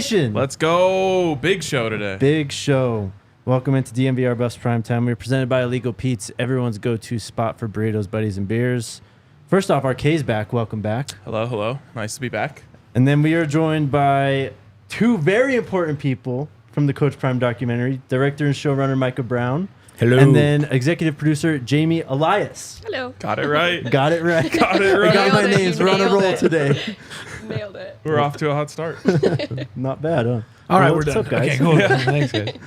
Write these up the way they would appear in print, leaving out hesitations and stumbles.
Nation. Let's go. Big show today. Big show. Welcome into DNVR Buffs Primetime. We're presented by Illegal Pete's, everyone's go-to spot for burritos, buddies, and beers. First off, our K's back. Welcome back. Hello, hello. Nice to be back. And then we are joined by two very important people from the Coach Prime documentary, director and showrunner Micah Brown. Hello. And then executive producer Jamie Elias. Hello. Got it right. Got it right. Got it right. I got my Nailed it. names. You We're on a nailed roll it. today. Nailed it. We're off to a hot start. Not bad, huh? All right, Well, we're what's done. up, guys? Okay, cool. Thanks, guys.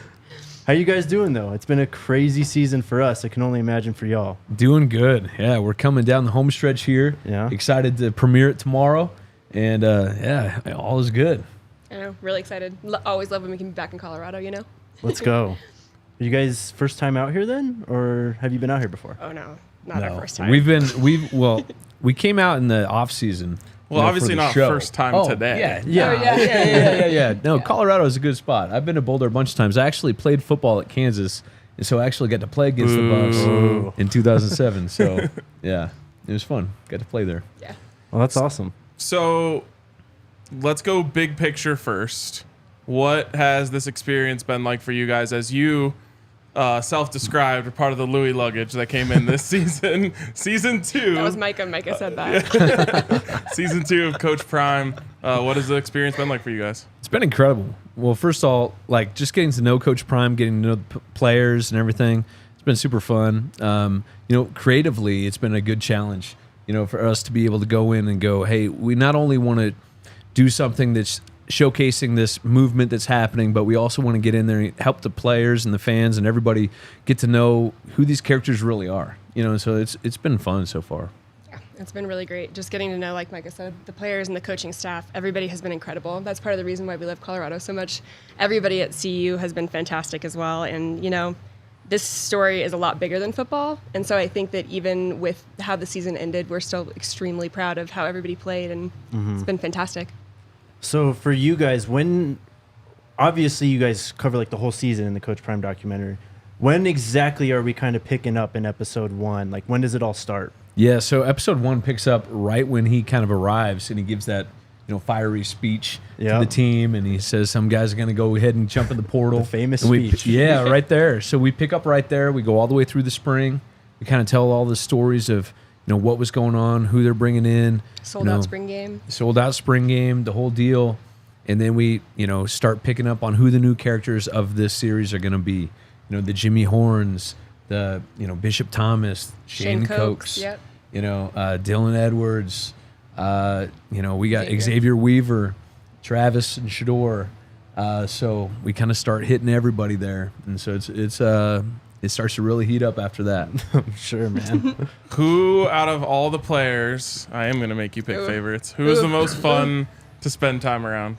How you guys doing, though? It's been a crazy season for us. I can only imagine for y'all. Doing good. Yeah, we're coming down the home stretch here. Yeah. Excited to premiere it tomorrow. And yeah, all is good. I know. Really excited. Always love when we can be back in Colorado, you know? Let's go. Are you guys first time out here then? Or have you been out here before? Oh, no. Not our first time. We came out in the off season. Well, for obviously the not show. first time today. Yeah. No, Colorado is a good spot. I've been to Boulder a bunch of times. I actually played football at Kansas, and so I actually got to play against the Buffs in 2007. So, yeah, it was fun. Got to play there. Yeah. Well, that's awesome. So let's go big picture first. What has this experience been like for you guys as you self-described are part of the Louis luggage that came in this season? Season 2. That was Micah. Micah said that. Season 2 of Coach Prime. What has the experience been like for you guys? It's been incredible. Well, first of all, like just getting to know Coach Prime, getting to know the players and everything, it's been super fun. Creatively, it's been a good challenge, for us to be able to go in and go, hey, we not only want to do something that's showcasing this movement that's happening, but we also want to get in there and help the players and the fans and everybody get to know who these characters really are. So it's been fun so far. Yeah, it's been really great. Just getting to know, like Micah said, the players and the coaching staff. Everybody has been incredible. That's part of the reason why we love Colorado so much. Everybody at CU has been fantastic as well. And, this story is a lot bigger than football. And so I think that even with how the season ended, we're still extremely proud of how everybody played. And it's been fantastic. So for you guys, obviously you guys cover like the whole season in the Coach Prime documentary. When exactly are we kind of picking up in episode 1? Like when does it all start? Yeah, so episode 1 picks up right when he kind of arrives and he gives that fiery speech to the team, and he says some guys are going to go ahead and jump in the portal. The famous speech. Yeah, right there. So we pick up right there. We go all the way through the spring. We kind of tell all the stories of what was going on, who they're bringing in. Sold out spring game, the whole deal. And then we, start picking up on who the new characters of this series are going to be. The Jimmy Horns, the, Bishop Thomas, Shane Cokes, yep. Dylan Edwards. We got Xavier. Xavier Weaver, Travis and Shador. So we kind of start hitting everybody there. And so it starts to really heat up after that. I'm sure, man. Who out of all the players, I am going to make you pick favorites, who is the most fun to spend time around?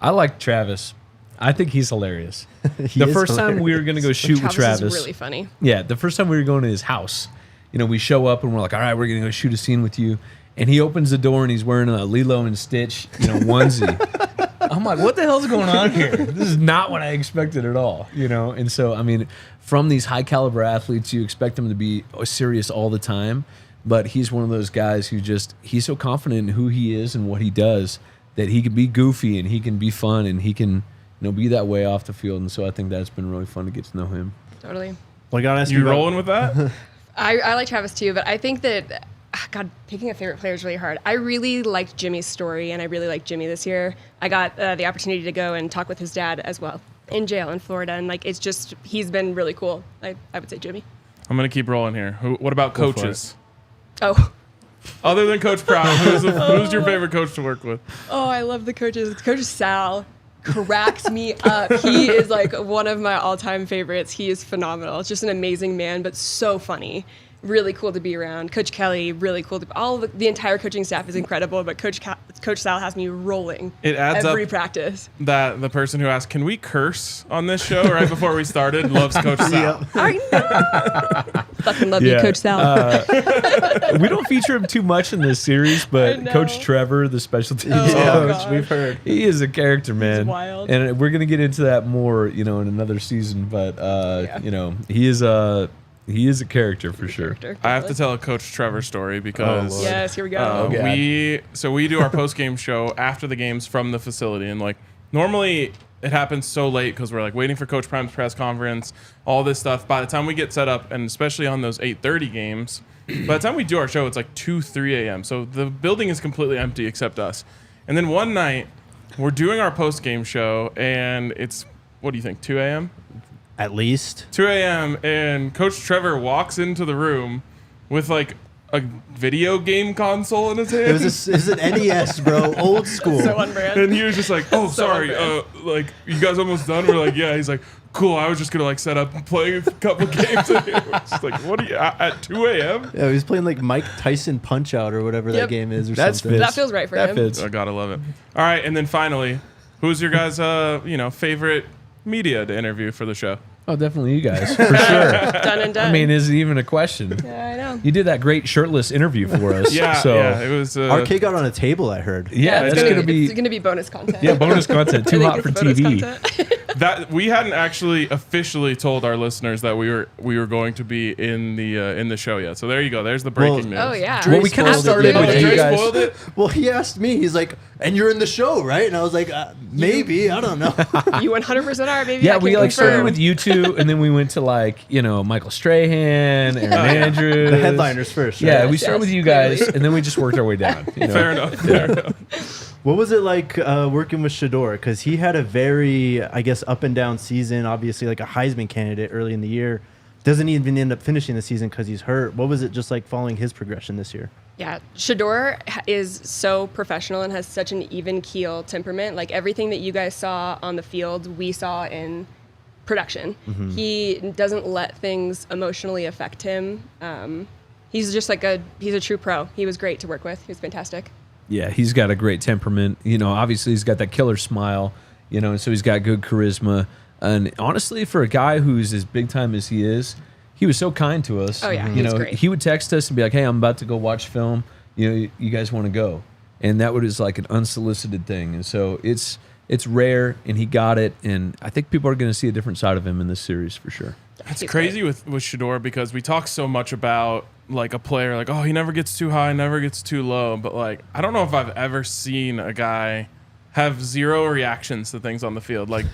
I like Travis. I think he's hilarious. The first time we were going to go shoot with Travis. is really funny. Yeah, the first time we were going to his house, we show up and we're like, all right, we're going to go shoot a scene with you. And he opens the door and he's wearing a Lilo and Stitch, onesie. I'm like, what the hell's going on here? This is not what I expected at all, And so, from these high caliber athletes, you expect them to be serious all the time. But he's one of those guys who he's so confident in who he is and what he does that he can be goofy and he can be fun and he can, be that way off the field. And so I think that's been really fun to get to know him. Totally. Well, I gotta ask You rolling with that? I like Travis too, but I think that, God, picking a favorite player is really hard. I really liked Jimmy's story, and I really liked Jimmy this year. I got the opportunity to go and talk with his dad as well in jail in Florida, and he's been really cool. I would say Jimmy. I'm going to keep rolling here. What about coaches? Oh. Other than Coach Brown, who's your favorite coach to work with? Oh, I love the coaches. Coach Sal cracks me up. He is like one of my all-time favorites. He is phenomenal. It's just an amazing man, but so funny. Really cool to be around. Coach Kelly, really cool. The entire coaching staff is incredible, but Coach Sal has me rolling It adds every up practice. That the person who asked, can we curse on this show right before we started, loves Coach Sal. I know. Fucking love you, Coach Sal. We don't feature him too much in this series, but Coach Trevor, the special teams coach, gosh. we've heard. He is a character, man. He's wild. And we're going to get into that more, in another season. But, he is He is a character for sure. I have to tell a Coach Trevor story because yes, here we go. we do our post game show after the games from the facility, and like normally it happens so late because we're like waiting for Coach Prime's press conference, all this stuff. By the time we get set up, and especially on those 8:30 games, by the time we do our show, it's like 3 a.m. So the building is completely empty except us. And then one night we're doing our post game show, and it's, what do you think, 2 a.m.? At least 2 a.m. and Coach Trevor walks into the room with like a video game console in his hand. it was an NES, bro, old school. So on brand. And he was just like, "Oh, So sorry, like you guys almost done?" We're like, "Yeah." He's like, "Cool. I was just gonna like set up and play a couple games." In here. It's just like, "What are you at 2 a.m.?" Yeah, he was playing like Mike Tyson Punch Out or whatever that Yep. game is, or That's something. That feels right for That him. fits. I gotta love it. All right, and then finally, who's your guys' favorite media to interview for the show? Oh, definitely you guys, for sure. Done and done. I mean, is it even a question? yeah, I know. You did that great shirtless interview for us. Yeah, so, yeah. It was. Our kid got on a table, I heard. Yeah, it's that's gonna, gonna be it's gonna be bonus content. yeah bonus content. I Too think hot it's for bonus TV. content. That we hadn't actually officially told our listeners that we were going to be in the show yet. So there you go. There's the breaking news. Oh yeah. Well, we kind of spoiled it, started didn't with we? you Dre guys. spoiled it. Well, he asked me. He's like, "And you're in the show, right?" And I was like, "Maybe. I don't know." You 100% are, baby. Yeah, I we can like started confirm. with you two, and then we went to like Michael Strahan, Aaron Andrews, The headliners first. Right? Yeah, we Yes, started with yes, you guys, clearly. and then we just worked our way down. Fair enough. Fair enough. What was it like working with Shador? Because he had a very, I guess, up and down season. Obviously, like a Heisman candidate early in the year. Doesn't even end up finishing the season because he's hurt. What was it just like following his progression this year? Yeah, Shador is so professional and has such an even keel temperament. Like everything that you guys saw on the field, we saw in production. He doesn't let things emotionally affect him. He's just like he's a true pro. He was great to work with. He was fantastic. Yeah, he's got a great temperament. Obviously he's got that killer smile. And so he's got good charisma. And honestly, for a guy who's as big time as he is, he was so kind to us. Oh, yeah, he was great. He would text us and be like, "Hey, I'm about to go watch film. You guys want to go?" And that was like an unsolicited thing. And so it's rare, and he got it. And I think people are going to see a different side of him in this series for sure. It's He's crazy with Shador because we talk so much about like a player like, oh, he never gets too high, never gets too low. But like, I don't know if I've ever seen a guy have zero reactions to things on the field. Like,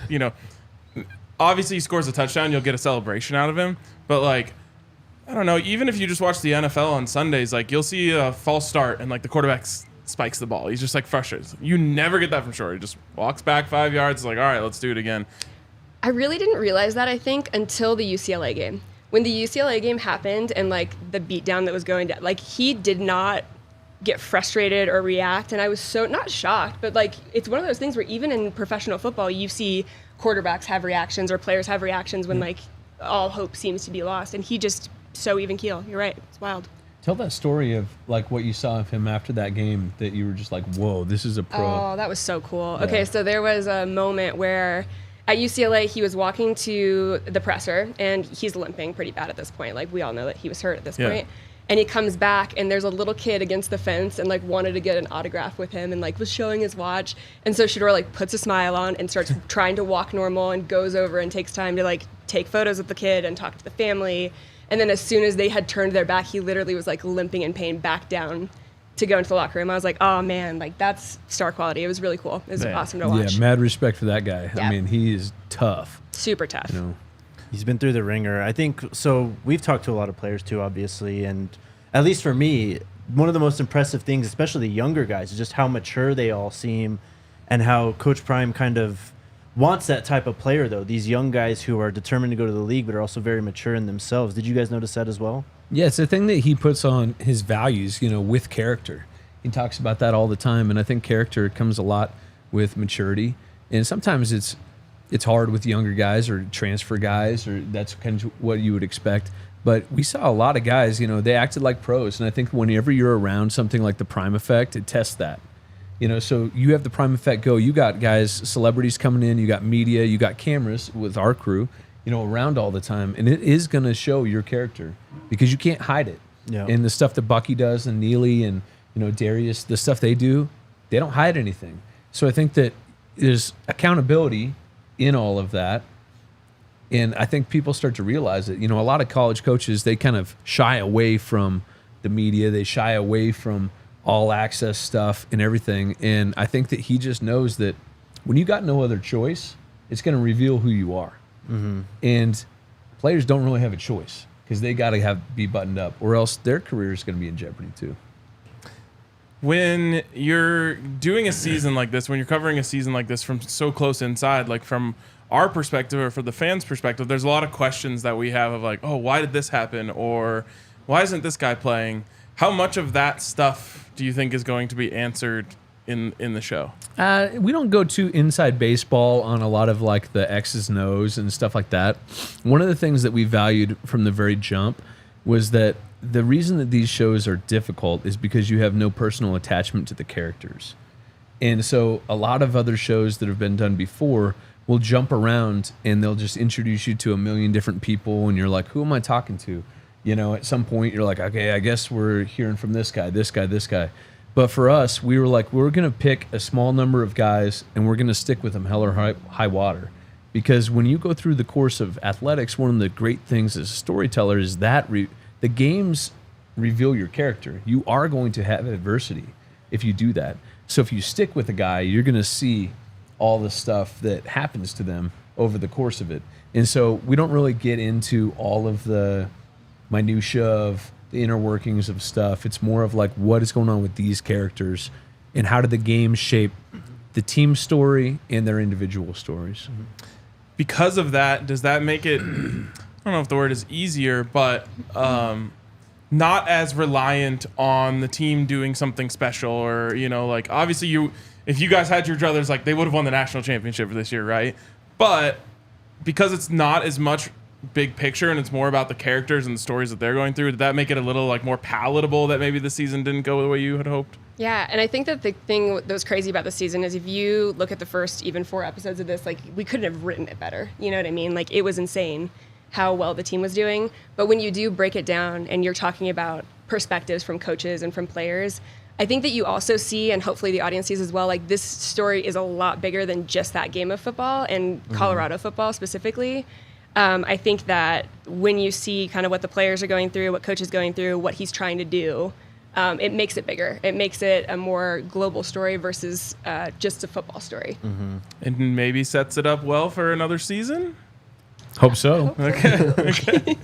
obviously he scores a touchdown, you'll get a celebration out of him. But like, I don't know, even if you just watch the NFL on Sundays, like you'll see a false start and like the quarterback spikes the ball. He's just like frustrated. You never get that from Shador. He just walks back 5 yards, like, all right, let's do it again. I really didn't realize that, I think, until the UCLA game. When the UCLA game happened and like the beatdown that was going down, like he did not get frustrated or react. And I was so not shocked, but like it's one of those things where even in professional football, you see quarterbacks have reactions or players have reactions when like all hope seems to be lost. And he just so even keel. You're right. It's wild. Tell that story of like what you saw of him after that game that you were just like, whoa, this is a pro. Oh, that was so cool. Yeah. Okay, so there was a moment where at UCLA, he was walking to the presser, and he's limping pretty bad at this point. Like, we all know that he was hurt at this point. And he comes back, and there's a little kid against the fence and, like, wanted to get an autograph with him and, like, was showing his watch. And so Shador, like, puts a smile on and starts trying to walk normal and goes over and takes time to, like, take photos with the kid and talk to the family. And then as soon as they had turned their back, he literally was, like, limping in pain back down to go into the locker room. I was like, oh, man, like, that's star quality. It was really cool. It was awesome to watch. Yeah, mad respect for that guy. Yeah. I mean, he is tough. Super tough. He's been through the ringer. I think so. We've talked to a lot of players too, obviously, and at least for me, one of the most impressive things, especially the younger guys, is just how mature they all seem, and how Coach Prime kind of wants that type of player. Though these young guys who are determined to go to the league, but are also very mature in themselves. Did you guys notice that as well? Yeah, it's a thing that he puts on his values, with character. He talks about that all the time, and I think character comes a lot with maturity. And sometimes it's hard with younger guys or transfer guys, or that's kind of what you would expect. But we saw a lot of guys, they acted like pros. And I think whenever you're around something like the Prime Effect, it tests that. So you have the Prime Effect go. You got guys, celebrities coming in, you got media, you got cameras with our crew, around all the time. And it is going to show your character because you can't hide it. Yeah. And the stuff that Bucky does and Neely and, Darius, the stuff they do, they don't hide anything. So I think that there's accountability in all of that. And I think people start to realize that, a lot of college coaches, they kind of shy away from the media. They shy away from all access stuff and everything. And I think that he just knows that when you got no other choice, it's going to reveal who you are. And players don't really have a choice because they got to be buttoned up, or else their career is going to be in jeopardy too. When you're doing a season like this, when you're covering a season like this from so close inside, like from our perspective or from the fans' perspective, there's a lot of questions that we have of like, oh, why did this happen? Or why isn't this guy playing? How much of that stuff do you think is going to be answered in the show? We don't go too inside baseball on a lot of like the X's and O's and stuff like that. One of the things that we valued from the very jump was that the reason that these shows are difficult is because you have no personal attachment to the characters. And so a lot of other shows that have been done before will jump around and they'll just introduce you to a million different people and you're like, who am I talking to? At some point you're like, okay, I guess we're hearing from this guy, this guy, this guy. But for us, we were like, we're going to pick a small number of guys and we're going to stick with them hell or high water. Because when you go through the course of athletics, one of the great things as a storyteller is that the games reveal your character. You are going to have adversity if you do that. So if you stick with a guy, you're going to see all the stuff that happens to them over the course of it. And so we don't really get into all of the minutia of the inner workings of stuff. It's more of like what is going on with these characters and how do the games shape the team story and their individual stories. Because of that, does that make it, I don't know if the word is easier, but not as reliant on the team doing something special or, like obviously if you guys had your druthers, like they would have won the national championship for this year, right? But because it's not as much big picture and it's more about the characters and the stories that they're going through, did that make it a little like more palatable that maybe the season didn't go the way you had hoped? Yeah, and I think that the thing that was crazy about the season is if you look at the first even 4 episodes of this, like we couldn't have written it better. You know what I mean? Like it was insane how well the team was doing. But when you do break it down and you're talking about perspectives from coaches and from players, I think that you also see, and hopefully the audience sees as well, like this story is a lot bigger than just that game of football and Colorado football specifically. I think that when you see kind of what the players are going through, what coach is going through, what he's trying to do, it makes it bigger. It makes it a more global story versus just a football story. And maybe sets it up well for another season? Hope so. Okay.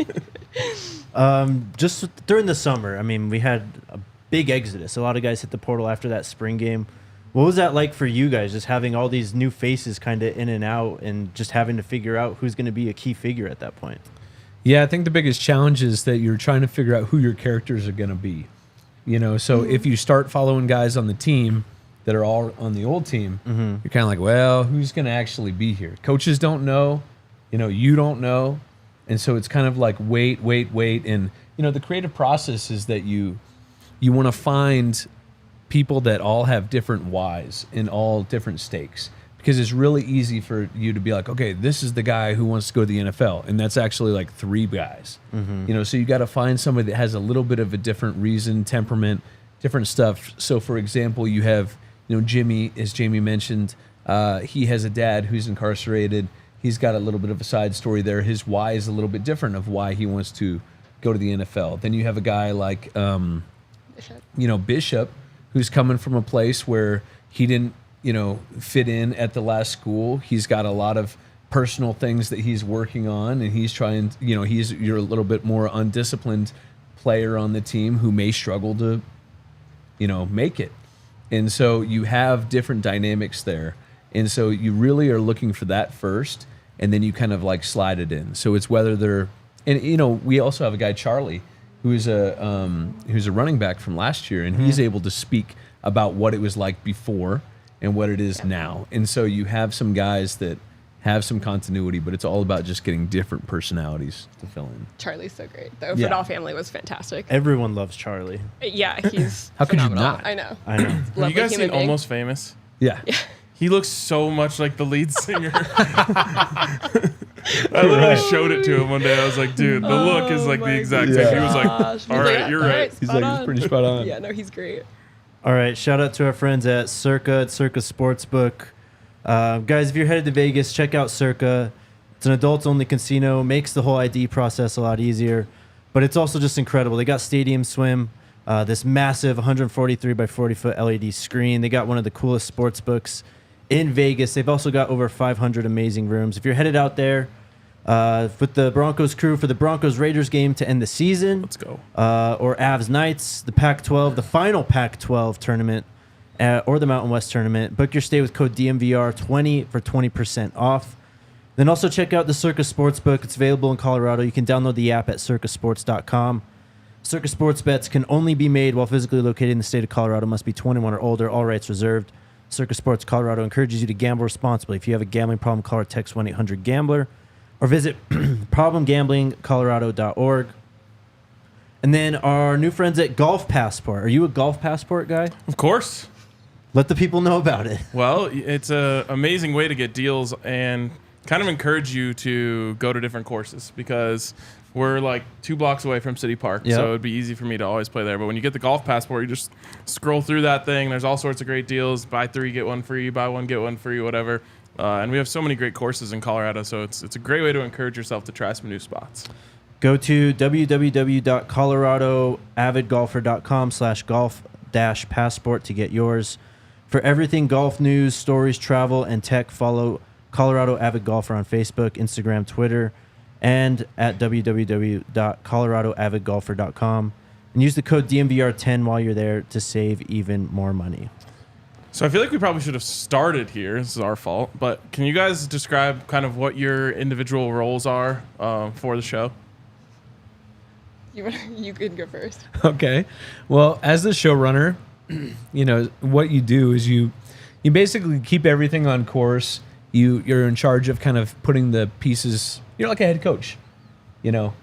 Just during the summer, I mean, we had a big exodus. A lot of guys hit the portal after that spring game. What was that like for you guys, just having all these new faces kind of in and out and just having to figure out who's going to be a key figure at that point? Yeah, I think the biggest challenge is that you're trying to figure out who your characters are going to be. So if you start following guys on the team that are all on the old team, you're kind of like, well, who's going to actually be here? Coaches don't know, you don't know. And so it's kind of like wait. And, the creative process is that you want to find people that all have different whys in all different stakes, because it's really easy for you to be like, okay, this is the guy who wants to go to the NFL, and that's actually like 3 guys. So you got to find somebody that has a little bit of a different reason, temperament, different stuff. So for example, you have Jimmy, as Jamie mentioned, he has a dad who's incarcerated. He's got a little bit of a side story there. His why is a little bit different of why he wants to go to the NFL. Then you have a guy like Bishop, who's coming from a place where he didn't, fit in at the last school. He's got a lot of personal things that he's working on, and he's trying, you're a little bit more undisciplined player on the team who may struggle to, make it. And so you have different dynamics there. And so you really are looking for that first, and then you kind of like slide it in. So it's whether they're, and we also have a guy, Charlie, who's a running back from last year, and he's able to speak about what it was like before and what it is now. And so you have some guys that have some continuity, but it's all about just getting different personalities to fill in. Charlie's so great, though. Football Family was fantastic. Everyone loves Charlie. Yeah, he's How could you phenomenal. not? I know. Have you guys seen Almost Famous? Yeah. He looks so much like the lead singer. I literally showed it to him one day. I was like, dude, the look is like the exact same. He was like, all right, you're right. He's like, it's pretty spot on. Yeah, no, he's great. All right, shout out to our friends at Circa Sportsbook. Guys, if you're headed to Vegas, check out Circa. It's an adults-only casino, makes the whole ID process a lot easier, but it's also just incredible. They got Stadium Swim, this massive 143 by 40-foot LED screen. They got one of the coolest sports books in Vegas. They've also got over 500 amazing rooms. If you're headed out there with the Broncos crew for the Broncos-Raiders game to end the season, Let's go. or Avs Knights, the Pac-12, the final Pac-12 tournament, or the Mountain West tournament, book your stay with code DNVR20 for 20% off. Then also check out the Circus Sportsbook. It's available in Colorado. You can download the app at circusports.com. Circus Sports bets can only be made while physically located in the state of Colorado. Must be 21 or older. All rights reserved. Circus Sports Colorado encourages you to gamble responsibly. If you have a gambling problem, call or text 1-800-GAMBLER or visit problemgamblingcolorado.org. And then our new friends at Golf Passport. Are you a Golf Passport guy? Of course. Let the people know about it. Well, it's an amazing way to get deals and kind of encourage you to go to different courses because we're like 2 blocks away from City Park. Yep. So it'd be easy for me to always play there. But when you get the Golf Passport, you just scroll through that thing. There's all sorts of great deals. Buy 3, get 1 free. Buy 1, get 1 free, whatever. And we have so many great courses in Colorado. So it's a great way to encourage yourself to try some new spots. Go to www.coloradoavidgolfer.com/golf-passport to get yours. For everything golf news, stories, travel, and tech, follow Colorado Avid Golfer on Facebook, Instagram, Twitter, and at www.coloradoavidgolfer.com. And use the code DNVR10 while you're there to save even more money. So I feel like we probably should have started here. This is our fault. But can you guys describe kind of what your individual roles are for the show? You can go first. Okay. Well, as the showrunner, you know, what you do is you basically keep everything on course. You're in charge of kind of putting the pieces. You're like a head coach, you know,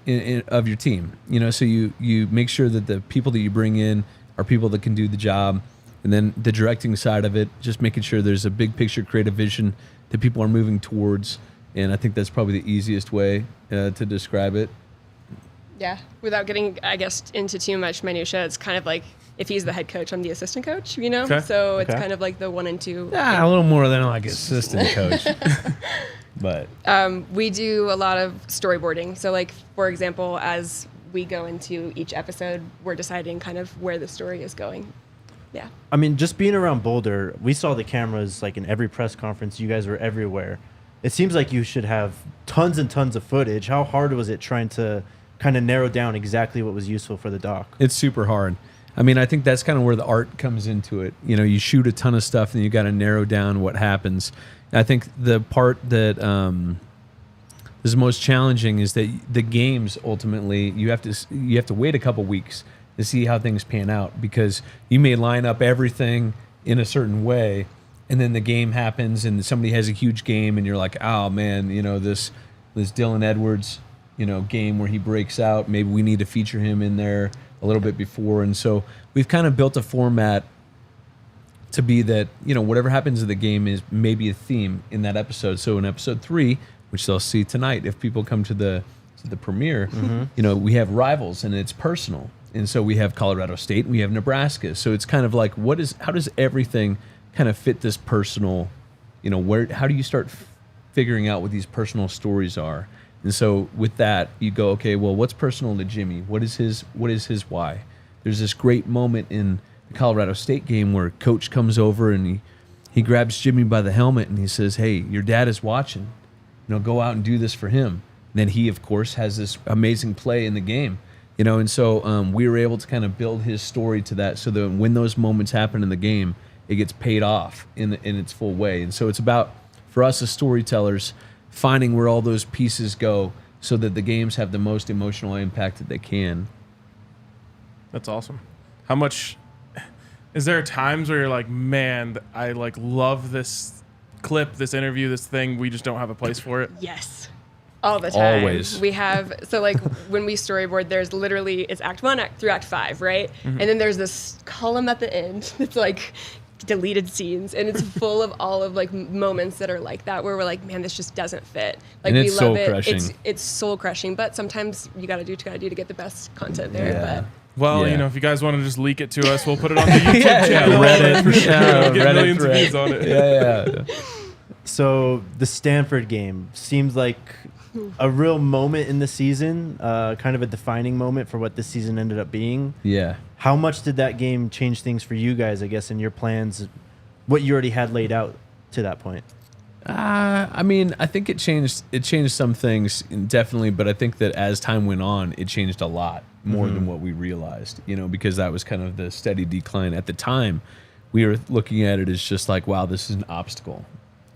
of your team. You know, so you make sure that the people that you bring in are people that can do the job. And then the directing side of it, just making sure there's a big picture creative vision that people are moving towards. And I think that's probably the easiest way to describe it. Yeah, without getting, I guess, into too much minutia, it's kind of like if he's the head coach, I'm the assistant coach, you know? Okay. So it's Okay. kind of like the 1 and 2. A little more than like assistant coach. But We do a lot of storyboarding. So, like, for example, as we go into each episode, we're deciding kind of where the story is going. Yeah. I mean, just being around Boulder, we saw the cameras like in every press conference. You guys were everywhere. It seems like you should have tons and tons of footage. How hard was it trying to kind of narrow down exactly what was useful for the doc? it's super hard. I mean, I think that's kind of where the art comes into it. You know, you shoot a ton of stuff and you got to narrow down what happens. I think the part that is most challenging is that the games ultimately you have to wait a couple weeks to see how things pan out because you may line up everything in a certain way and then the game happens and somebody has a huge game and you're like, oh man, you know, this Dylan Edwards, you know, game where he breaks out, maybe we need to feature him in there a little bit before. And so we've kind of built a format to be that, you know, whatever happens in the game is maybe a theme in that episode. So in episode 3, which they'll see tonight if people come to the premiere, you know, we have rivals and it's personal. And so we have Colorado State and we have Nebraska. So it's kind of like, how does everything kind of fit this personal, you know, how do you start figuring out what these personal stories are? And so with that, you go, okay, well, what's personal to Jimmy? What is his why? There's this great moment in the Colorado State game where coach comes over and he grabs Jimmy by the helmet and he says, hey, your dad is watching. You know, go out and do this for him. And then he, of course, has this amazing play in the game. You know, and so we were able to kind of build his story to that so that when those moments happen in the game, it gets paid off in its full way. And so it's about, for us as storytellers, finding where all those pieces go so that the games have the most emotional impact that they can. That's awesome. How much is there times where you're like, man, I like love this clip, this interview, this thing, we just don't have a place for it? Yes. All the time. Always. We have, so like when we storyboard, there's literally, it's act 1 through act 5, right? And then there's this column at the end that's like deleted scenes, and it's full of all of like moments that are like that where we're like, man, this just doesn't fit. Like, and it's we love soul-crushing. It's soul crushing, but sometimes you got to do what you got to do to get the best content there. Yeah. Well, Yeah. you know, if you guys want to just leak it to us, we'll put it on the YouTube channel. Reddit for sure. We'll get Reddit millions of thread. views on it. Yeah. So the Stanford game seems like a real moment in the season, kind of a defining moment for what this season ended up being. Yeah. How much did that game change things for you guys, I guess, in your plans, what you already had laid out to that point? I mean, I think it changed some things, definitely, but I think that as time went on, it changed a lot more than what we realized, because that was kind of the steady decline. At the time, we were looking at it as just like, wow, this is an obstacle.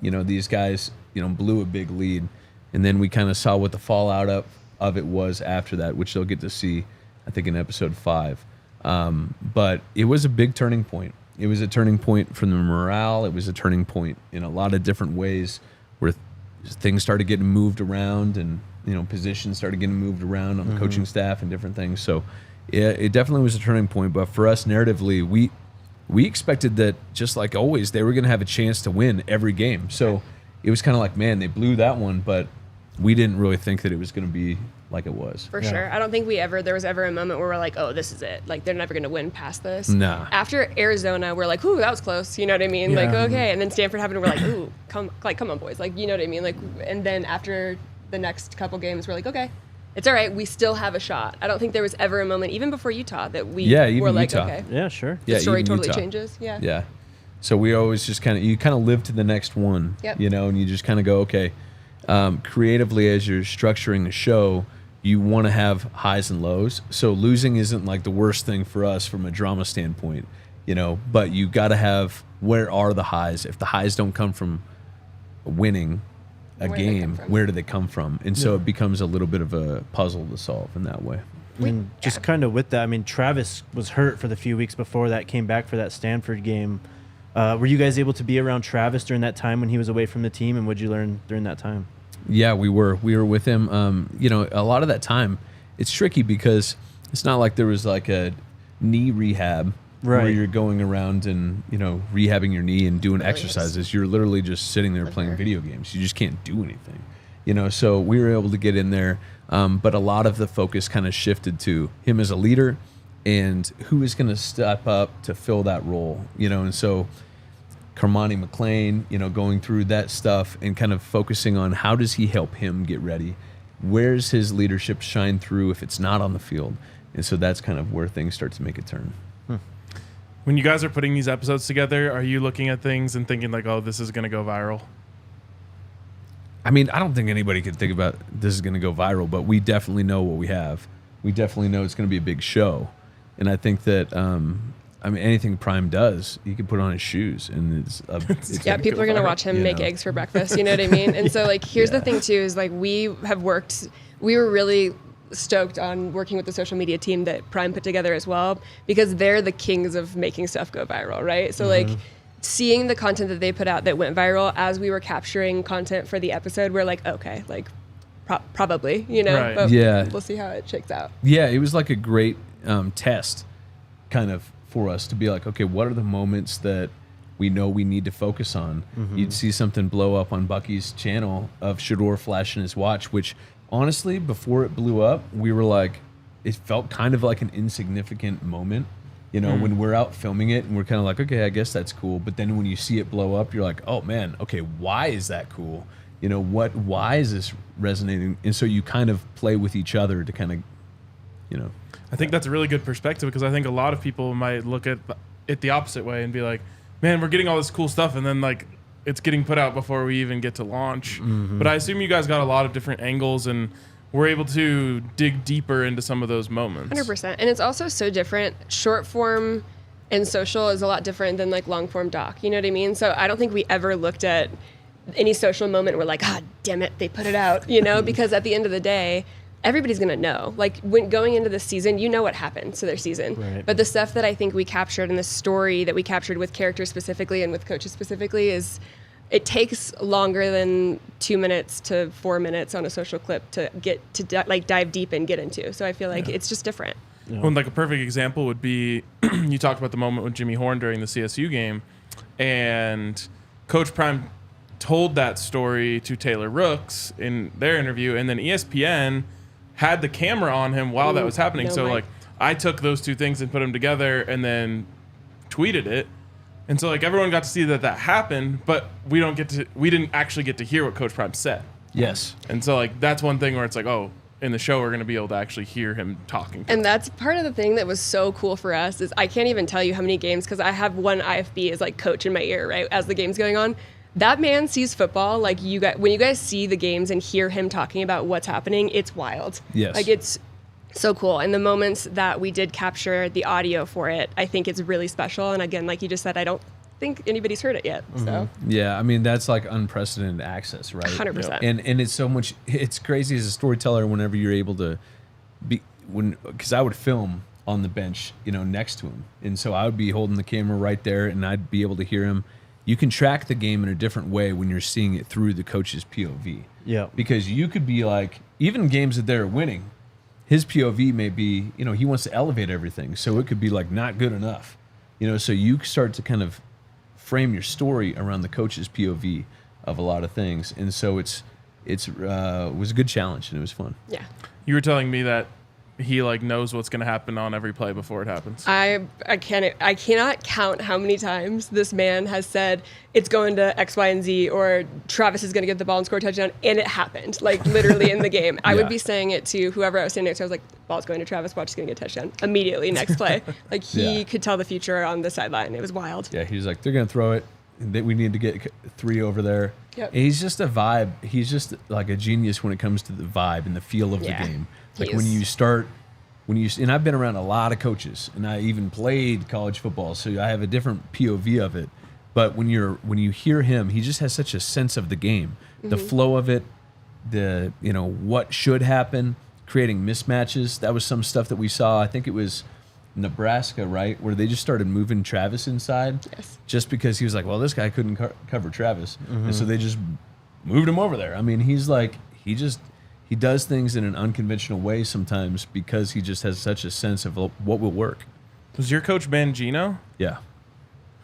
These guys, blew a big lead, and then we kind of saw what the fallout of it was after that, which they'll get to see, I think, in episode 5. But it was a big turning point. It was a turning point from the morale. It was a turning point in a lot of different ways where things started getting moved around and, positions started getting moved around on the coaching staff and different things. So it definitely was a turning point. But for us, narratively, we expected that, just like always, they were going to have a chance to win every game. So it was kind of like, man, they blew that one, but we didn't really think that it was going to be like it was. For sure. I don't think there was ever a moment where we're like, oh, this is it. Like, they're never going to win past this. Nah. After Arizona, we're like, ooh, that was close. You know what I mean? Yeah. Like, okay. And then Stanford happened, we're like, ooh, come on, boys. Like, you know what I mean? Like, and then after the next couple games, we're like, okay, it's all right. We still have a shot. I don't think there was ever a moment, even before Utah, that we were like, Utah. okay. Yeah, sure. The story even totally Utah. changes. Yeah. Yeah. So we always just kind of live to the next one, Yep. and you just kind of go, okay, creatively, as you're structuring the show, you want to have highs and lows. So losing isn't like the worst thing for us from a drama standpoint, but you got to have, where are the highs? If the highs don't come from winning a game, where do they come from? And so it becomes a little bit of a puzzle to solve in that way. And just kind of with that, I mean, Travis was hurt for the few weeks before that, came back for that Stanford game. Were you guys able to be around Travis during that time when he was away from the team, and what did you learn during that time? Yeah, we were with him. A lot of that time, it's tricky because it's not like there was like a knee rehab where Right. you're going around and, rehabbing your knee and doing exercises. You're literally just sitting there playing video games. You just can't do anything, so we were able to get in there. But a lot of the focus kind of shifted to him as a leader and who is going to step up to fill that role, and so Carmani McLean, going through that stuff and kind of focusing on how does he help him get ready? Where's his leadership shine through if it's not on the field? And so that's kind of where things start to make a turn. When you guys are putting these episodes together, are you looking at things and thinking like, oh, this is going to go viral? I mean, I don't think anybody could think about this is going to go viral, but we definitely know what we have. We definitely know it's going to be a big show. And I think that, anything Prime does, he can put on his shoes, and it's Yeah, people are going to watch him make eggs for breakfast. You know what I mean? And so, like, here's the thing, too, is, like, we were really stoked on working with the social media team that Prime put together as well, because they're the kings of making stuff go viral, right? So, like, seeing the content that they put out that went viral as we were capturing content for the episode, we're like, okay, like, probably, Right. But Yeah. we'll see how it shakes out. Yeah, it was like a great test kind of for us to be like, okay, what are the moments that we know we need to focus on? You'd see something blow up on Bucky's channel of Shador flashing his watch, which honestly, before it blew up, we were like, it felt kind of like an insignificant moment, when we're out filming it and we're kind of like, okay, I guess that's cool. But then when you see it blow up, you're like, oh man, okay, why is that cool? Why is this resonating? And so you kind of play with each other to kind of, I think that's a really good perspective, because I think a lot of people might look at it the opposite way and be like, man, we're getting all this cool stuff, and then like it's getting put out before we even get to launch. But I assume you guys got a lot of different angles and were able to dig deeper into some of those moments. 100%. And it's also so different. Short form and social is a lot different than like long form doc. You know what I mean? So I don't think we ever looked at any social moment and we're like, ah, damn it, they put it out, because at the end of the day, everybody's going to know. Like, when going into this season, you know what happened to their season. Right. But the stuff that I think we captured and the story that we captured with characters specifically and with coaches specifically is, it takes longer than 2 minutes to 4 minutes on a social clip to get to dive deep and get into. So I feel like it's just different. Yeah. Well, like a perfect example would be, you talked about the moment with Jimmy Horn during the CSU game, and Coach Prime told that story to Taylor Rooks in their interview, and then ESPN had the camera on him while that was happening. No So mic. like, I took those two things and put them together and then tweeted it. And so like everyone got to see that happened, but we didn't actually get to hear what Coach Prime said. Yes. And so like that's one thing where it's like, oh, in the show we're going to be able to actually hear him talking. And that's part of the thing that was so cool for us is I can't even tell you how many games, because I have one IFB as like coach in my ear, right, as the game's going on. That man sees football like you guys. When you guys see the games and hear him talking about what's happening, it's wild. Yes. Like it's so cool. And the moments that we did capture the audio for it, I think it's really special. And again, like you just said, I don't think anybody's heard it yet. So Yeah, I mean that's like unprecedented access, right? 100%. And it's so much. It's crazy as a storyteller whenever you're able to be because I would film on the bench, next to him, and so I would be holding the camera right there, and I'd be able to hear him. You can track the game in a different way when you're seeing it through the coach's POV. Yeah. Because you could be like, even games that they're winning, his POV may be, he wants to elevate everything, so it could be like not good enough, So you start to kind of frame your story around the coach's POV of a lot of things, and so it was a good challenge and it was fun. yeah. You were telling me that he like knows what's going to happen on every play before it happens. I cannot count how many times this man has said it's going to X, Y, and Z, or Travis is going to get the ball and score a touchdown, and it happened, like literally in the game. I would be saying it to whoever I was standing next to. I was like, ball's going to Travis, watch, he's going to get a touchdown immediately next play. Like he could tell the future on the sideline. It was wild. Yeah, he was like, they're going to throw it. We need to get 3 over there. Yep. And he's just a vibe. He's just like a genius when it comes to the vibe and the feel of the game. Like when and I've been around a lot of coaches, and I even played college football, so I have a different POV of it. But when you hear him, he just has such a sense of the game, the flow of it, the what should happen, creating mismatches. That was some stuff that we saw. I think it was Nebraska, right, where they just started moving Travis inside, just because he was like, well, this guy couldn't cover Travis, and so they just moved him over there. I mean, he's like he does things in an unconventional way sometimes because he just has such a sense of what will work. Was your coach Mangino? Yeah.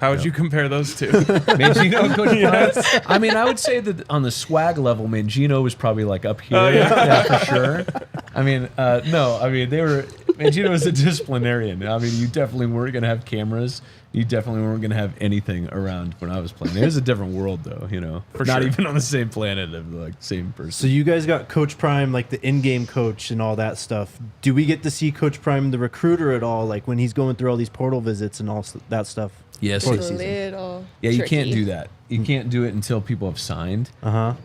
How would you compare those two? Mangino and Coach Prime? I mean, I would say that on the swag level, Mangino was probably like up here. Yeah, for sure. I mean, no, I mean, Mangino was a disciplinarian. I mean, you definitely weren't going to have cameras. You definitely weren't going to have anything around when I was playing. It was a different world, though, For not sure. even on the same planet of like same person. So you guys got Coach Prime, like the in-game coach and all that stuff. Do we get to see Coach Prime, the recruiter, at all? Like when he's going through all these portal visits and all that stuff? Yes. For the It's a season. little Yeah, you tricky. can't do that. You can't do it until people have signed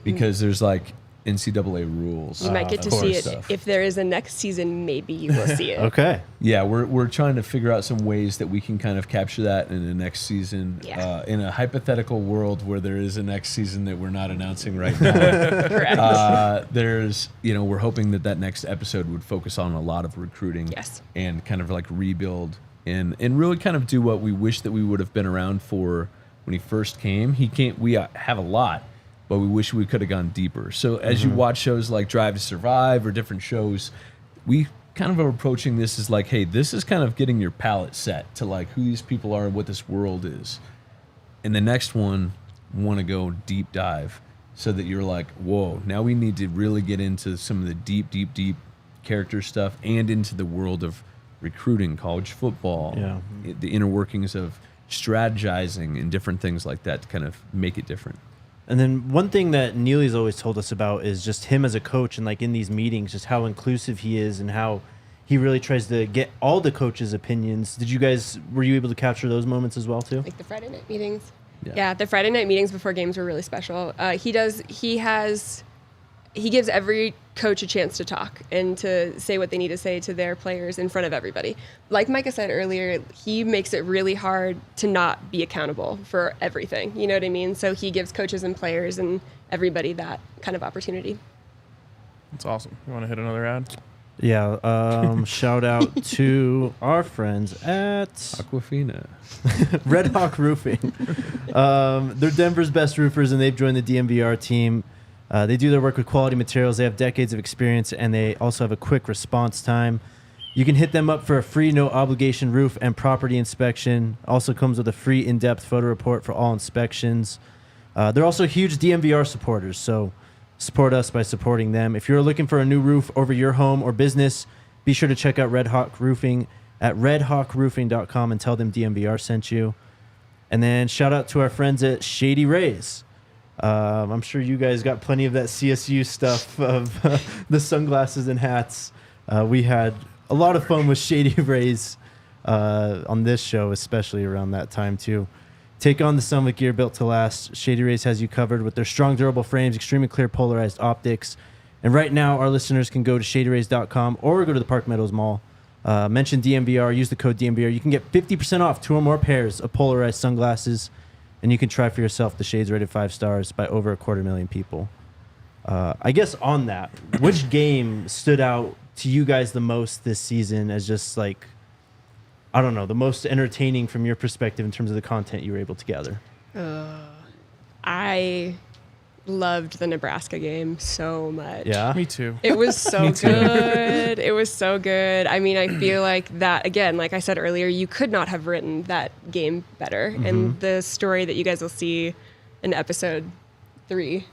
because there's like NCAA rules. You might get to of see it stuff. if there is a next season. Maybe you will see it. Okay. Yeah, we're trying to figure out some ways that we can kind of capture that in the next season. Yeah. In a hypothetical world where there is a next season that we're not announcing right now, Correct. there's we're hoping that next episode would focus on a lot of recruiting. Yes. And kind of like rebuild and really kind of do what we wish that we would have been around for when he first came. We have a lot, but we wish we could have gone deeper. So as you watch shows like Drive to Survive or different shows, we kind of are approaching this as like, hey, this is kind of getting your palette set to like who these people are and what this world is. And the next one, want to go deep dive so that you're like, whoa, now we need to really get into some of the deep character stuff and into the world of recruiting, college football, the inner workings of strategizing and different things like that to kind of make it different. And then one thing that Neely's always told us about is just him as a coach and like in these meetings, just how inclusive he is and how he really tries to get all the coaches' opinions. Were you able to capture those moments as well too? Like the Friday night meetings. Yeah. Yeah, the Friday night meetings before games were really special. He gives every coach a chance to talk and to say what they need to say to their players in front of everybody. Like Micah said earlier, he makes it really hard to not be accountable for everything. You know what I mean? So he gives coaches and players and everybody that kind of opportunity. That's awesome. You want to hit another ad? Yeah. Shout out to our friends at Aquafina. Red Hawk Roofing. They're Denver's best roofers, and they've joined the DNVR team. They do their work with quality materials. They have decades of experience, and they also have a quick response time. You can hit them up for a free no-obligation roof and property inspection. Also comes with a free in-depth photo report for all inspections. They're also huge DNVR supporters, so support us by supporting them. If you're looking for a new roof over your home or business, be sure to check out Red Hawk Roofing at redhawkroofing.com and tell them DNVR sent you. And then shout out to our friends at Shady Rays. I'm sure you guys got plenty of that CSU stuff of the sunglasses and hats. We had a lot of fun with Shady Rays on this show, especially around that time too. Take on the sun with gear built to last. Shady Rays has you covered with their strong, durable frames, extremely clear polarized optics. And right now, our listeners can go to shadyrays.com or go to the Park Meadows Mall. Mention DNVR, use the code DNVR. You can get 50% off 2 or more pairs of polarized sunglasses, and you can try for yourself the shades rated 5 stars by over 250,000 people. I guess on that, which game stood out to you guys the most this season as just like, I don't know, the most entertaining from your perspective in terms of the content you were able to gather? I loved the Nebraska game so much. Yeah? Me too. It was so good. It was so good. I mean, I feel like that, again, like I said earlier, you could not have written that game better. And the story that you guys will see in episode 3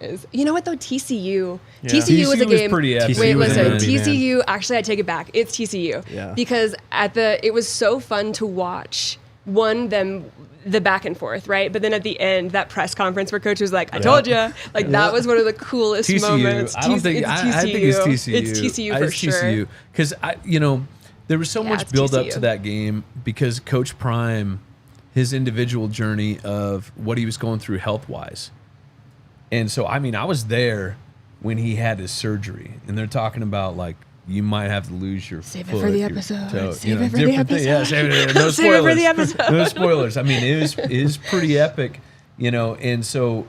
is, you know what though, TCU. Yeah. TCU was a was game. pretty epic. Wait, TCU was listen, a movie, man. TCU, actually I take it back. It's TCU. Yeah. Because it was so fun to watch the back and forth, right? But then at the end, that press conference where coach was like, I told you. Like, that was one of the coolest moments. I don't think I think it's TCU. It's TCU for sure. Because there was so much it's build up TCU. to that game because Coach Prime, his individual journey of what he was going through health wise. And so, I mean, I was there when he had his surgery, and they're talking about like, you might have to lose your Save it foot, for the your episode. toe, Save it for the different things. Yeah, episode. save it. No spoilers. Save it for the episode. No spoilers. I mean, it is pretty epic, and so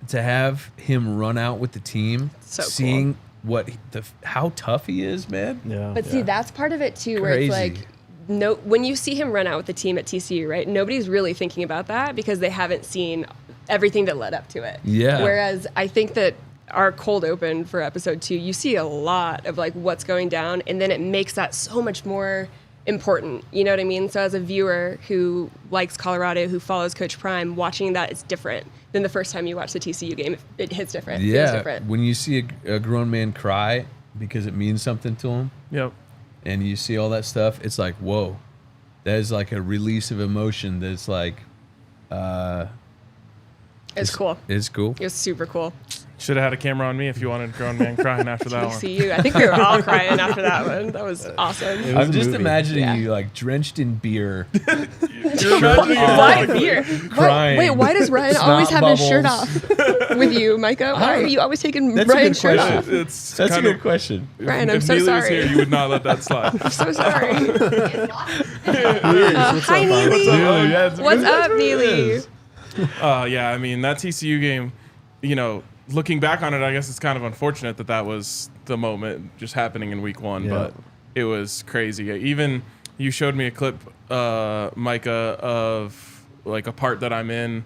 to have him run out with the team, So cool. seeing how tough he is, man. Yeah. But see, that's part of it too, where Crazy. it's like, when you see him run out with the team at TCU, right? Nobody's really thinking about that because they haven't seen everything that led up to it. Yeah. Whereas I think that our cold open for episode 2, you see a lot of like what's going down, and then it makes that so much more important. You know what I mean? So as a viewer who likes Colorado, who follows Coach Prime, watching that is different than the first time you watch the TCU game. It hits different. It feels Yeah, different. when you see a grown man cry because it means something to him, Yep. and you see all that stuff, it's like, whoa, that is like a release of emotion. That's like, It's cool. it's cool. It was super cool. Should have had a camera on me if you wanted a grown man crying after that one. TCU. I think we were all crying after that one. That was awesome. It was I'm a just movie. imagining Yeah. you like drenched in beer, You're imagining it Why all. beer? crying. Wait, why does Ryan Snot always have his shirt bubbles. off with you, Micah? Why are you always taking That's a Ryan's good shirt question. off? It's That's a kind good of, question. Ryan, I'm if so Neely was sorry. here, you would not let that slide. I'm so sorry. What's Hi, up, Neely. Bob? What's up, Neely? Yeah, I mean, that TCU game, looking back on it, I guess it's kind of unfortunate that was the moment just happening in week 1, Yeah. but it was crazy. Even you showed me a clip, Micah, of like a part that I'm in,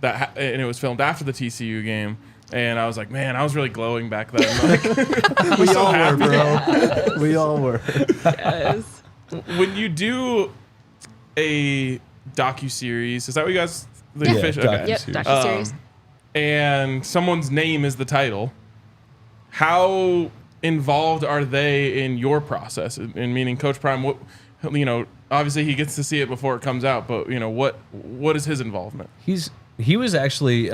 and it was filmed after the TCU game. And I was like, man, I was really glowing back then. Like, We all were, bro. We all were. Yes. when you do a docu-series, is that what you guys? The Yeah, official- docu- Yep, Series. docu-series. And someone's name is the title. How involved are they in your process? In meaning, Coach Prime, obviously he gets to see it before it comes out, but what is his involvement? He was actually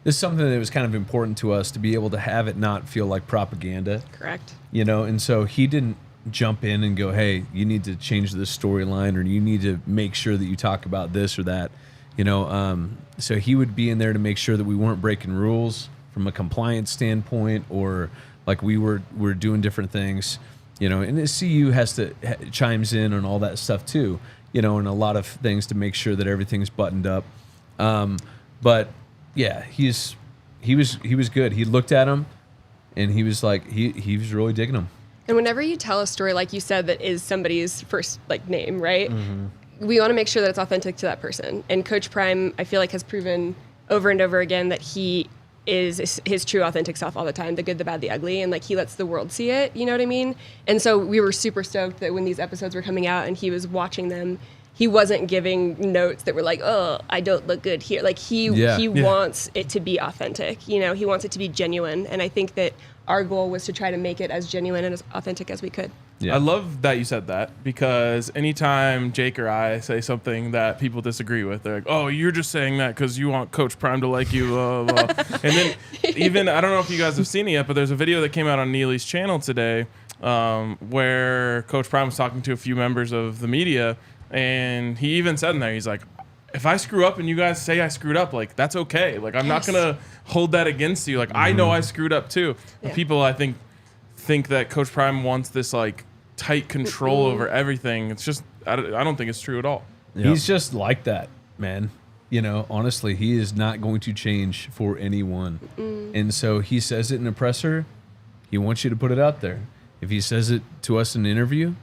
this is something that was kind of important to us to be able to have it not feel like propaganda, Correct. and so he didn't jump in and go, hey, you need to change this storyline, or you need to make sure that you talk about this or that, so he would be in there to make sure that we weren't breaking rules from a compliance standpoint, or like we're doing different things, and the CU chimes in on all that stuff too, and a lot of things to make sure that everything's buttoned up. But yeah, he was good. He looked at him and he was like, he was really digging him. And whenever you tell a story, like you said, that is somebody's first name, right? We want to make sure that it's authentic to that person. And Coach Prime, I feel like, has proven over and over again that he is his true authentic self all the time, the good, the bad, the ugly, and he lets the world see it, you know what I mean? And so we were super stoked that when these episodes were coming out and he was watching them, he wasn't giving notes that were like, oh, I don't look good here. He wants it to be authentic, he wants it to be genuine. And I think that our goal was to try to make it as genuine and as authentic as we could. Yeah. I love that you said that, because anytime Jake or I say something that people disagree with, they're like, "Oh, you're just saying that because you want Coach Prime to like you." And then even, I don't know if you guys have seen it yet, but there's a video that came out on Neely's channel today where Coach Prime was talking to a few members of the media, and he even said in there, he's like, if I screw up and you guys say I screwed up, like, that's okay. Like, I'm not gonna hold that against you. Like, I know I screwed up too. Yeah. People, I think that Coach Prime wants this like tight control over everything. It's just, I don't think it's true at all. Yep. He's just like that, man. You know, honestly, he is not going to change for anyone. And so he says it in a presser. He wants you to put it out there. If he says it to us in an interview,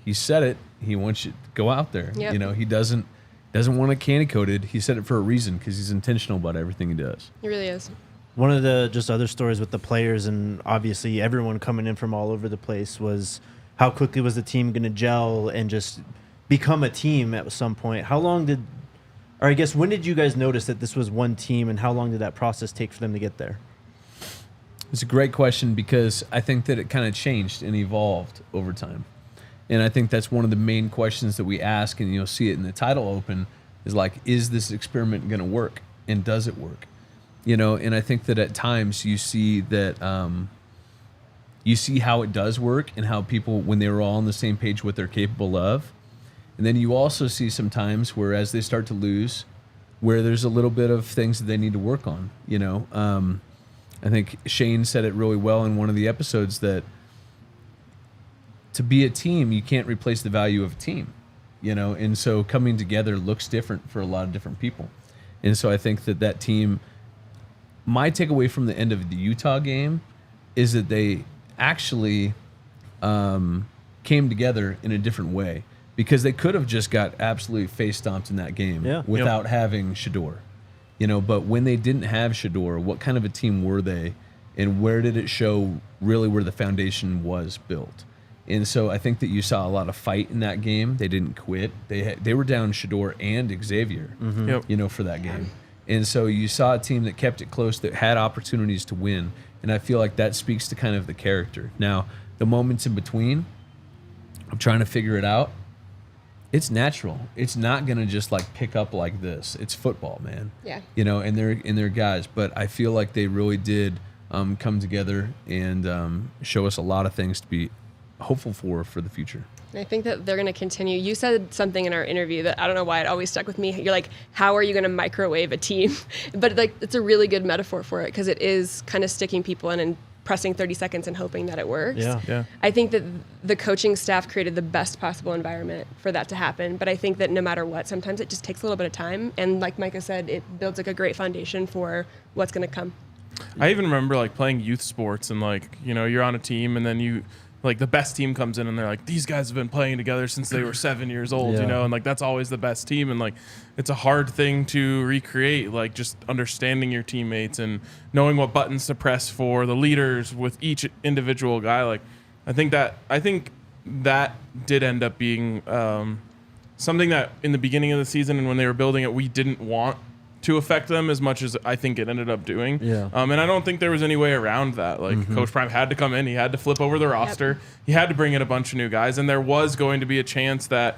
he said it. He wants you to go out there. Yep. You know, he doesn't want it candy coated. He said it for a reason, because he's intentional about everything he does. It really is. One of the just other stories with the players and obviously everyone coming in from all over the place was how quickly was the team going to gel and just become a team at some point. How long did, or I guess when did you guys notice that this was one team, and how long did that process take for them to get there? It's a great question, because I think that it kind of changed and evolved over time. And I think that's one of the main questions that we ask, and you'll see it in the title open, is like, is this experiment going to work? And does it work? You know, and I think that at times you see that you see how it does work, and how people, when they were all on the same page, what they're capable of. And then you also see sometimes where, as they start to lose, where there's a little bit of things that they need to work on. You know, I think Shane said it really well in one of the episodes, that to be a team, you can't replace the value of a team, you know? And so coming together looks different for a lot of different people. And so I think that team, my takeaway from the end of the Utah game is that they actually came together in a different way, because they could have just got absolutely face stomped in that game without having Shedeur, you know. But when they didn't have Shedeur, what kind of a team were they, and where did it show really where the foundation was built? And so I think that you saw a lot of fight in that game. They didn't quit. They were down Shedeur and Xavier, you know, for that game. And so you saw a team that kept it close, that had opportunities to win. And I feel like that speaks to kind of the character. Now, the moments in between, I'm trying to figure it out. It's natural. It's not going to just like pick up like this. It's football, man. Yeah. You know, and they're guys. But I feel like they really did come together and show us a lot of things to be hopeful for the future. I think that they're going to continue. You said something in our interview that I don't know why it always stuck with me. You're like, how are you going to microwave a team? But like, it's a really good metaphor for it, because it is kind of sticking people in and pressing 30 seconds and hoping that it works. Yeah. I think that the coaching staff created the best possible environment for that to happen. But I think that no matter what, sometimes it just takes a little bit of time. And like Micah said, it builds like a great foundation for what's going to come. I even remember like playing youth sports, and like, you know, you're on a team, and then you, like, the best team comes in and they're like, these guys have been playing together since they were 7 years old, you know, and like, that's always the best team. And like, it's a hard thing to recreate, like just understanding your teammates and knowing what buttons to press for the leaders with each individual guy. Like, I think that did end up being something that in the beginning of the season and when they were building it, we didn't want to affect them as much as I think it ended up doing. Yeah. And I don't think there was any way around that. Like, Coach Prime had to come in. He had to flip over the roster. He had to bring in a bunch of new guys. And there was going to be a chance that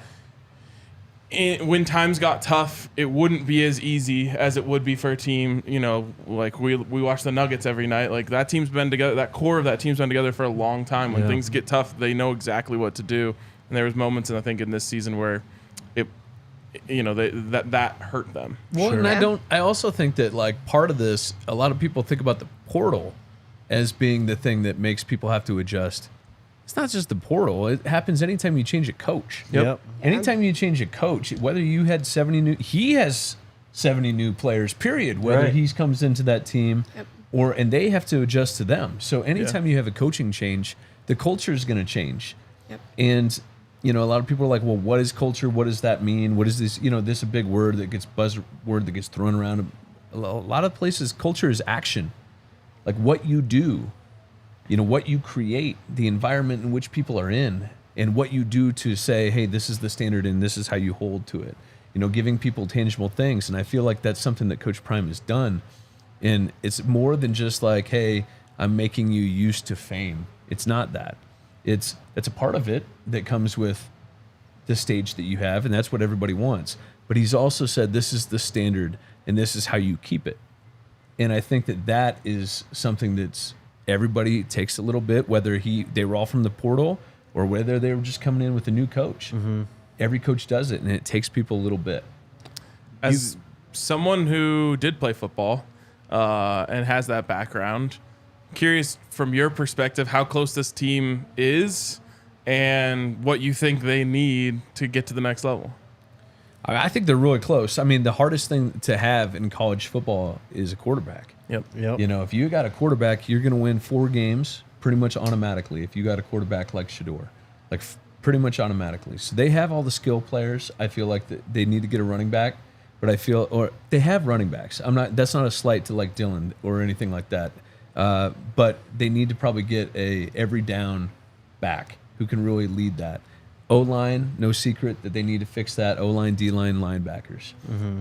when times got tough, it wouldn't be as easy as it would be for a team. You know, like we watch the Nuggets every night. Like, that team's been together. That core of that team's been together for a long time. When things get tough, they know exactly what to do. And there was moments, and I think in this season where it, you know, that hurt them. Well, sure. And I also think that like part of this, a lot of people think about the portal as being the thing that makes people have to adjust. It's not just the portal. It happens anytime you change a coach. Yep. Anytime you change a coach, whether you had 70 new, he has 70 new players, period, whether he comes into that team and they have to adjust to them. So anytime you have a coaching change, the culture is going to change. And you know, a lot of people are like, well, what is culture? What does that mean? What is this? You know, this is a big word that gets buzzword that gets thrown around. A lot of places, culture is action. Like what you do, you know, what you create, the environment in which people are in, and what you do to say, hey, this is the standard and this is how you hold to it. You know, giving people tangible things. And I feel like that's something that Coach Prime has done. And it's more than just like, hey, I'm making you used to fame. It's not that. it's a part of it that comes with the stage that you have, and that's what everybody wants. But he's also said this is the standard, and this is how you keep it. And I think that is something that's everybody takes a little bit, whether they were all from the portal or whether they were just coming in with a new coach. Every coach does it, and it takes people a little bit. As someone who did play football and has that background, curious from your perspective how close this team is and what you think they need to get to the next level. I think they're really close. I mean, the hardest thing to have in college football is a quarterback. Yep. You know, if you got a quarterback, you're going to win 4 games pretty much automatically. If you got a quarterback like Shedeur, like pretty much automatically. So they have all the skill players. I feel like they need to get a running back, but or they have running backs. That's not a slight to like Dylan or anything like that. But they need to probably get a every down back who can really lead that. O-line, no secret that they need to fix that. O-line, D-line, linebackers.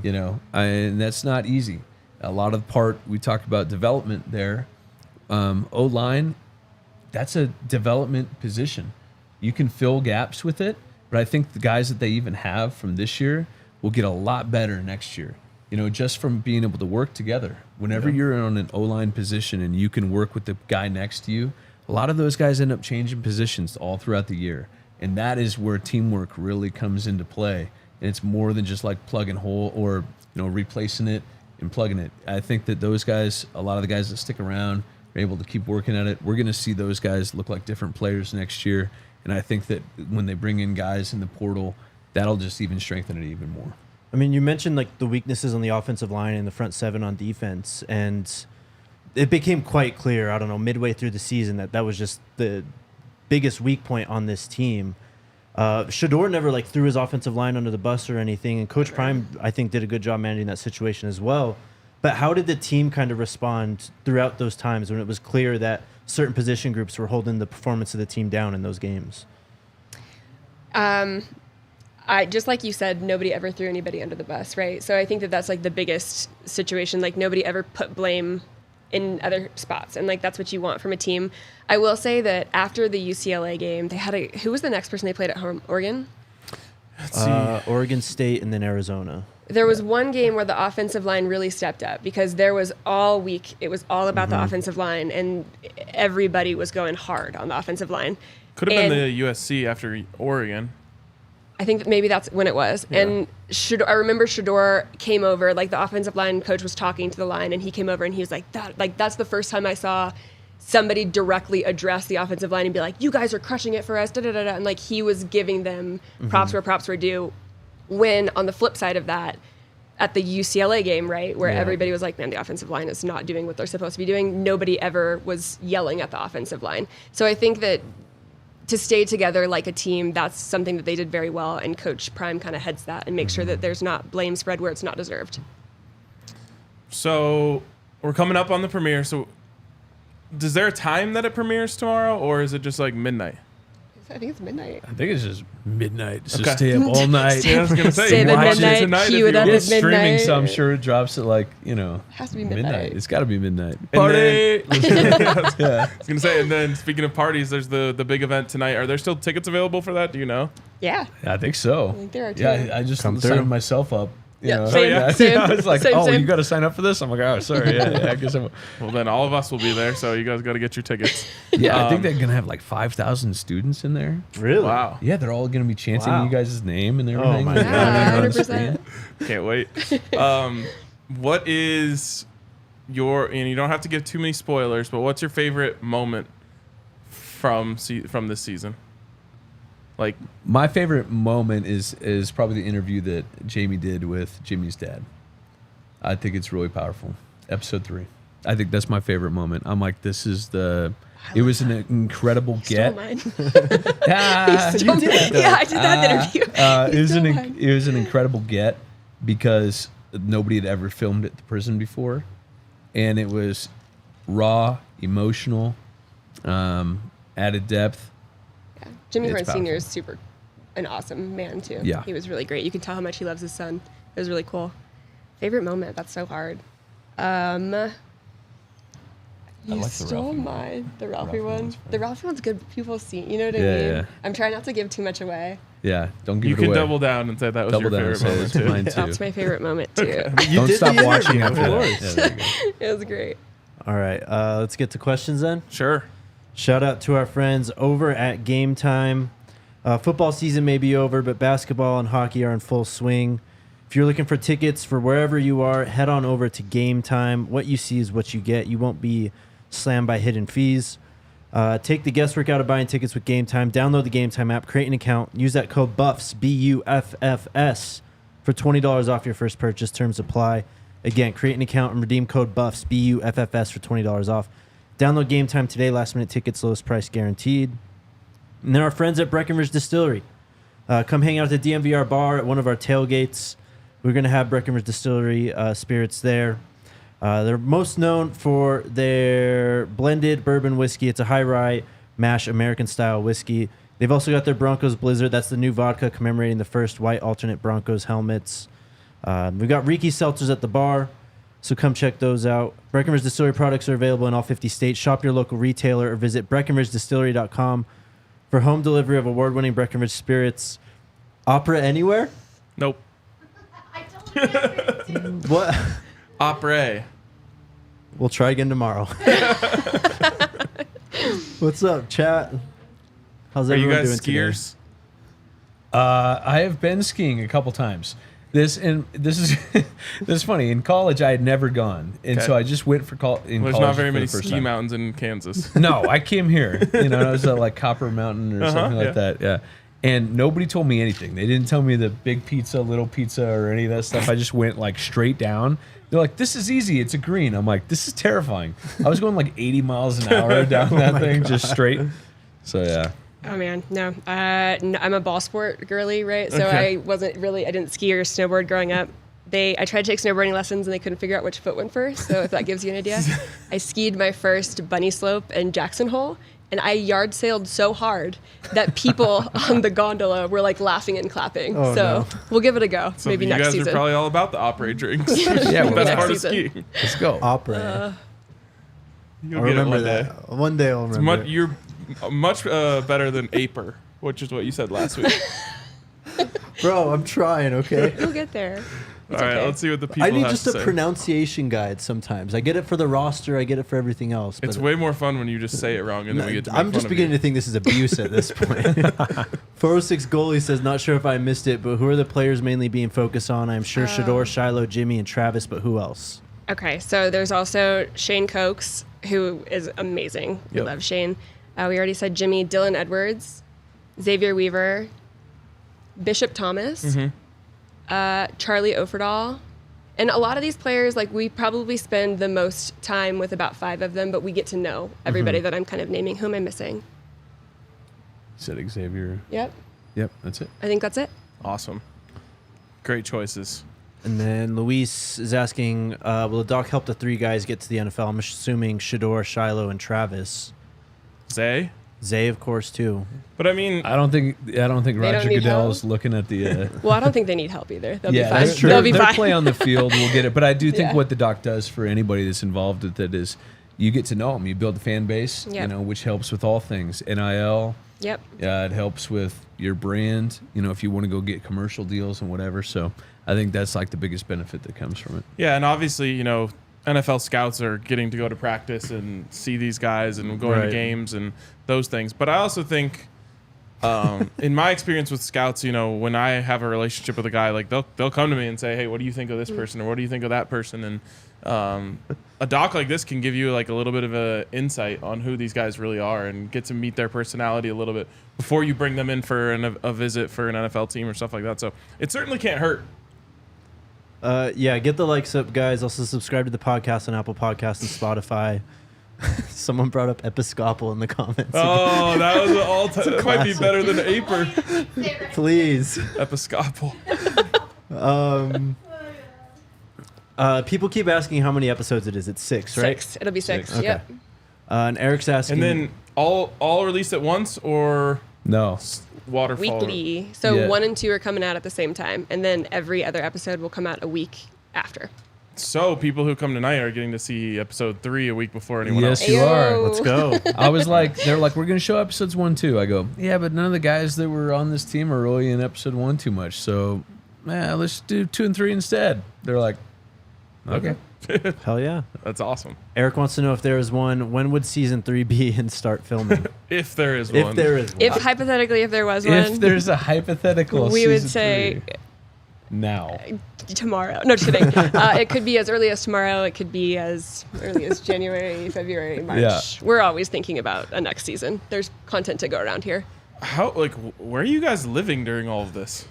You know, and that's not easy. A lot of the part we talked about development there. O-line, that's a development position. You can fill gaps with it, but I think the guys that they even have from this year will get a lot better next year. You know, just from being able to work together. Whenever you're on an O-line position and you can work with the guy next to you, a lot of those guys end up changing positions all throughout the year. And that is where teamwork really comes into play. And it's more than just like plug and hole or, replacing it and plugging it. I think that those guys, a lot of the guys that stick around are able to keep working at it. We're going to see those guys look like different players next year. And I think that when they bring in guys in the portal, that'll just even strengthen it even more. I mean, you mentioned like the weaknesses on the offensive line and the front 7 on defense, and it became quite clear, I don't know, midway through the season that was just the biggest weak point on this team. Shedeur never like threw his offensive line under the bus or anything, and Coach Prime, I think, did a good job managing that situation as well. But how did the team kind of respond throughout those times when it was clear that certain position groups were holding the performance of the team down in those games? I just like you said, nobody ever threw anybody under the bus, right? So I think that's like the biggest situation. Like nobody ever put blame in other spots, and like that's what you want from a team. I will say that after the UCLA game, they had who was the next person they played at home? Oregon? Let's see. Oregon State and then Arizona. There was one game where the offensive line really stepped up because there was all week, it was all about the offensive line, and everybody was going hard on the offensive line. Could have been the USC after Oregon. I think that maybe that's when it was. Yeah. And I remember Shedeur came over, like the offensive line coach was talking to the line, and he came over and he was like, that's the first time I saw somebody directly address the offensive line and be like, you guys are crushing it for us, da-da-da-da. And like he was giving them props where props were due. When on the flip side of that, at the UCLA game, right, where everybody was like, man, the offensive line is not doing what they're supposed to be doing, nobody ever was yelling at the offensive line. So I think that to stay together like a team, that's something that they did very well, and Coach Prime kind of heads that and makes sure that there's not blame spread where it's not deserved. So we're coming up on the premiere. So is there a time that it premieres tomorrow, or is it just like midnight? I think it's midnight. I think it's just midnight. Just Okay. stay up all night. Yeah, I was going to say, Stay you up watch midnight, it tonight cue if it up you at It's streaming, midnight. so I'm sure it drops at like, It has to be midnight. It's got to be midnight. And Party! then- Yeah. I was going to say, and then speaking of parties, there's the big event tonight. Are there still tickets available for that? Do you know? Yeah. I think so. I think there are too. Yeah, I just Come signed through. myself up. Yeah, You know? same, yeah. same, I was like, same. you got to sign up for this? I'm like, oh, sorry. Yeah, I guess I'm. Well, then all of us will be there, so you guys got to get your tickets. Yeah, I think they're going to have like 5,000 students in there. Really? Wow. Yeah, they're all going to be chanting Wow. you guys' name and everything. my They're God. gonna be on 100%. screen. Can't wait. What is and you don't have to give too many spoilers, but what's your favorite moment from this season? Like, My favorite moment is probably the interview that Jamie did with Jimmy's dad. I think it's really powerful. Episode 3. I think that's my favorite moment. I'm like, this is it was an incredible get. Stole mine. Ah, Stole you did mine. that. Yeah, I did that interview. It was an incredible get because nobody had ever filmed at the prison before, and it was raw, emotional, added depth. Yeah. Jimmy It's Horn Sr. powerful. is an awesome man too. Yeah. He was really great. You can tell how much he loves his son. It was really cool. Favorite moment? That's so hard. You like the stole Ralphie mine. The Ralphie Ralphie one. one's fine. The Ralphie one's good. People see. You know what I Yeah, mean? yeah. I'm trying not to give too much away. Yeah, don't give You it can away. double down and say that was Double your down and favorite say moment it's too. mine too. That's my favorite moment too. You Don't did stop the watching interview, after of that. course. Yeah, there you go. It was great. All right, let's get to questions then. Sure. Shout out to our friends over at Game Time. Football season may be over, but basketball and hockey are in full swing. If you're looking for tickets for wherever you are, head on over to Game Time. What you see is what you get. You won't be slammed by hidden fees. Take the guesswork out of buying tickets with Game Time. Download the Game Time app, create an account, use that code BUFFS, BUFFS, for $20 off your first purchase. Terms apply. Again, create an account and redeem code BUFFS, BUFFS, for $20 off. Download Game Time today. Last minute tickets, lowest price guaranteed. And then our friends at Breckenridge Distillery. Come hang out at the DNVR bar at one of our tailgates. We're going to have Breckenridge Distillery spirits there. They're most known for their blended bourbon whiskey. It's a high rye mash American style whiskey. They've also got their Broncos Blizzard. That's the new vodka commemorating the first white alternate Broncos helmets. We've got Riki seltzers at the bar, so come check those out. Breckenridge Distillery products are available in all 50 states. Shop your local retailer or visit BreckenridgeDistillery.com for home delivery of award-winning Breckenridge spirits. Opera anywhere? Nope. What? Opera. We'll try again tomorrow. What's up, chat? How's Are you everyone guys doing skiers? today? I have been skiing a couple times. This is this is funny. In college, I had never gone, and Okay. so I just went for There's not very many ski mountains in Kansas. No, I came here. I was at like Copper Mountain or something like yeah. that. Yeah. And nobody told me anything. They didn't tell me the big pizza, little pizza, or any of that stuff. I just went like straight down. They're like, "This is easy. It's a green." I'm like, "This is terrifying." I was going like 80 miles an hour down that thing, just straight. So yeah. Oh man, no. No, I'm a ball sport girly, right? So Okay. I didn't ski or snowboard growing up. I tried to take snowboarding lessons and they couldn't figure out which foot went first. So if that gives you an idea, I skied my first bunny slope in Jackson Hole, and I yard sailed so hard that people on the gondola were like laughing and clapping. Oh, so no. we'll give it a go. So Maybe you next guys season. are probably all about the opera drinks. Yeah, well, That's next part of season. skiing. Let's go. Opera. You'll I'll get it remember one day. that. One day I'll remember. You're much better than Aper, which is what you said last week. Bro, I'm trying, okay? You'll get there. All It's right, okay. let's see what the people I need have just to a say. pronunciation guide sometimes. I get it for the roster, I get it for everything else. It's but way more fun when you just say it wrong and then we get to make I'm fun just of beginning you. to think this is abuse at this point. 406 goalie says, not sure if I missed it, but who are the players mainly being focused on? I'm sure Shador, Shiloh, Jimmy, and Travis, but who else? Okay, so there's also Shane Cokes, who is amazing. We Yep. love Shane. We already said Jimmy, Dylan Edwards, Xavier Weaver, Bishop Thomas, Charlie Offerdahl. And a lot of these players, like we probably spend the most time with about 5 of them, but we get to know everybody that I'm kind of naming. Who am I missing? Said Xavier. Yep, Yep, that's it. I think that's it. Awesome. Great choices. And then Luis is asking, will the doc help the 3 guys get to the NFL? I'm assuming Shador, Shiloh, and Travis. Zay? Zay, of course, too. But I mean, I don't think don't Roger need Goodell's help? looking at the. Well, I don't think they need help either. They'll Yeah, be fine. that's true. They'll be Their fine. play on the field will get it. But I do think Yeah. what the doc does for anybody that's involved with it is you get to know them. You build a fan base, Yep. which helps with all things. NIL, Yep. it helps with your brand, if you want to go get commercial deals and whatever. So I think that's like the biggest benefit that comes from it. yeah, and obviously, NFL scouts are getting to go to practice and see these guys and going to Right. games and those things. But I also think, in my experience with scouts, when I have a relationship with a guy, like they'll come to me and say, "Hey, what do you think of this person?" or "What do you think of that person?" And a doc like this can give you like a little bit of a insight on who these guys really are and get to meet their personality a little bit before you bring them in for a visit for an NFL team or stuff like that. So it certainly can't hurt. Yeah, get the likes up, guys. Also, subscribe to the podcast on Apple Podcasts and Spotify. Someone brought up Episcopal in the comments. Oh, that was an all-time. That might be better than Aper. Please. Episcopal. People keep asking how many episodes it is. It's 6, right? 6. It'll be 6. Six. Yep. And Eric's asking. And then all released at once or No. waterfall? Weekly. So Yeah. 1 and 2 are coming out at the same time, and then every other episode will come out a week after. So people who come tonight are getting to see episode 3 a week before anyone else. Yes, you are. Let's go. I was like, they're like, we're going to show episodes 1, 2. I go, yeah, but none of the guys that were on this team are really in episode 1 too much. So, let's do 2 and 3 instead. They're like, okay. Hell yeah. That's awesome. Eric wants to know if there is one. When would season 3 be and start filming? If there is one. If there is one. If hypothetically, if there was one, If there's a hypothetical we would season say 3, now. tomorrow. No, just kidding. It could be as early as tomorrow. It could be as early as January, February, March. Yeah. We're always thinking about a next season. There's content to go around here. How, like, where are you guys living during all of this?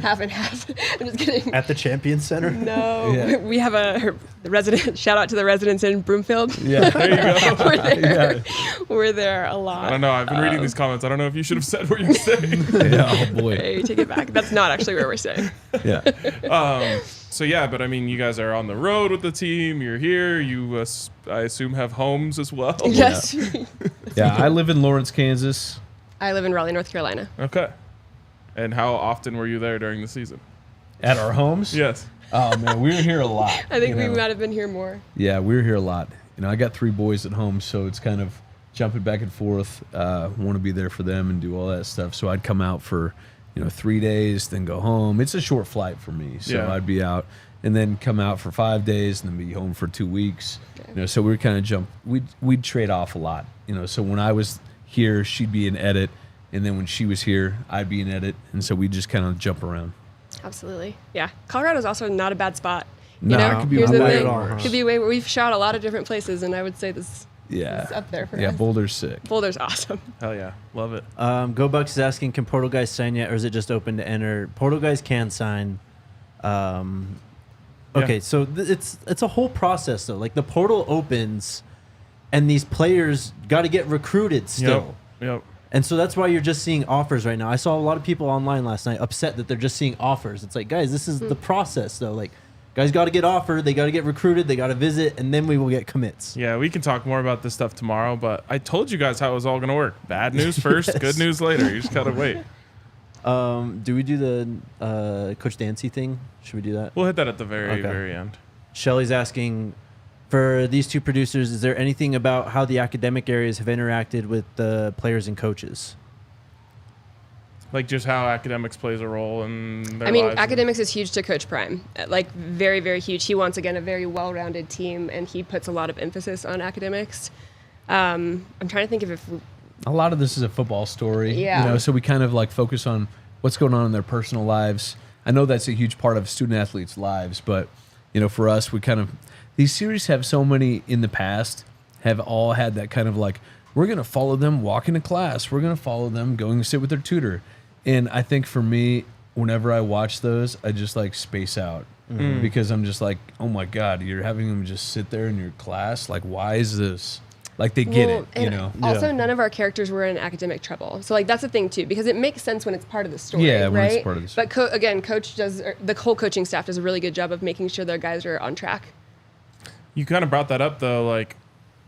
Half and half. I'm just kidding. At the Champion Center? No, Yeah. we have a resident. Shout out to the residents in Broomfield. Yeah. There you go. We're there. Yeah. We're there a lot. I don't know. I've been reading these comments. I don't know if you should have said what you're saying. Yeah, oh boy. Hey, take it back. That's not actually where we're staying. Yeah. So yeah, but I mean, you guys are on the road with the team. You're here. You, I assume, have homes as well. Yes. Yeah, I live in Lawrence, Kansas. I live in Raleigh, North Carolina. Okay. And how often were you there during the season? At our homes? Yes. Oh, man, we were here a lot. I think you we know. might have been here more. Yeah, we were here a lot. I got 3 boys at home, so it's kind of jumping back and forth. Want to be there for them and do all that stuff. So I'd come out for, 3 days, then go home. It's a short flight for me, so Yeah. I'd be out and then come out for 5 days and then be home for 2 weeks. Okay. So we were kind of we'd trade off a lot. So when I was here, she'd be in edit, and then when she was here, I'd be in edit, and so we just kind of jump around. Absolutely. Yeah. Colorado's also not a bad spot. No, it could be Here's way the thing. worse. Could be way. We've shot a lot of different places, and I would say this Yeah, is up there for yeah. us. Boulder's sick. Boulder's awesome. Hell yeah. Love it. Go Bucks is asking, can Portal guys sign yet, or is it just open to enter? Portal guys can sign. Okay, so it's a whole process though. Like the portal opens, and these players got to get recruited still. Yep. And so that's why you're just seeing offers right now. I saw a lot of people online last night upset that they're just seeing offers. It's like, guys, this is the process though. Like, guys got to get offered, they got to get recruited, they got to visit, and then we will get commits. Yeah, we can talk more about this stuff tomorrow, but I told you guys how it was all going to work. Bad news first, Yes. good news later. You just got to wait. Do we do the Coach Dancy thing? Should we do that? We'll hit that at the very, Okay. very end. Shelly's asking, for these 2 producers, is there anything about how the academic areas have interacted with the players and coaches? Like just how academics plays a role in their I mean, lives. academics is huge to Coach Prime. Like very, very huge. He wants again a very well-rounded team, and he puts a lot of emphasis on academics. I'm trying to think if A lot of this is a football story. Yeah. So we kind of like focus on what's going on in their personal lives. I know that's a huge part of student athletes' lives, but for us, we kind of these series have so many in the past have all had that kind of like, we're going to follow them walking to class. We're going to follow them going to sit with their tutor. And I think for me, whenever I watch those, I just like space out because I'm just like, oh my God, you're having them just sit there in your class. Like, why is this? Like they get it, and Also, none of our characters were in academic trouble. So, like, that's the thing, too, because it makes sense when it's part of the story, Yeah, when right? it's part of the story. But, Coach does, the whole coaching staff does a really good job of making sure their guys are on track. You kind of brought that up, though. Like,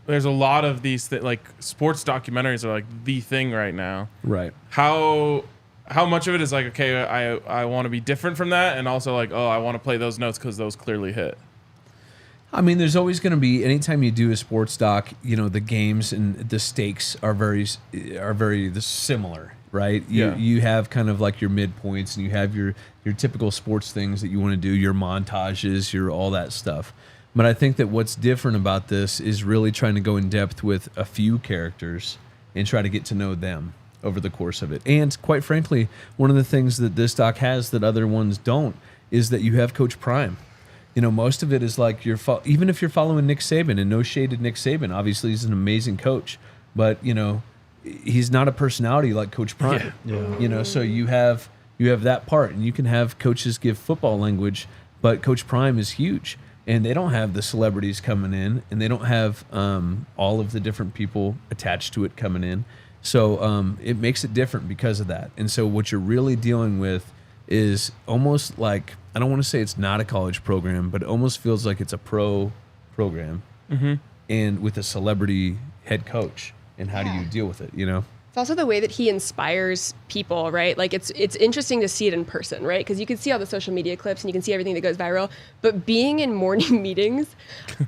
there's a lot of these, like, sports documentaries are, like, the thing right now. Right. How much of it is like, okay, I want to be different from that, and also like, oh, I want to play those notes because those clearly hit. I mean, there's always going to be, anytime you do a sports doc, the games and the stakes are very similar, right? You have kind of like your midpoints, and you have your typical sports things that you want to do, your montages, your all that stuff. But I think that what's different about this is really trying to go in depth with a few characters and try to get to know them over the course of it. And quite frankly, one of the things that this doc has that other ones don't is that you have Coach Prime. Most of it is like even if you're following Nick Saban, and no shade to Nick Saban, obviously he's an amazing coach, but he's not a personality like Coach Prime. Yeah. So you have that part, and you can have coaches give football language, but Coach Prime is huge, and they don't have the celebrities coming in, and they don't have all of the different people attached to it coming in. So it makes it different because of that. And so what you're really dealing with is almost like, I don't want to say it's not a college program, but it almost feels like it's a pro program, and with a celebrity head coach. And how do you deal with it? It's It's also the way that he inspires people, right? Like it's interesting to see it in person, right? Because you can see all the social media clips and you can see everything that goes viral. But being in morning meetings,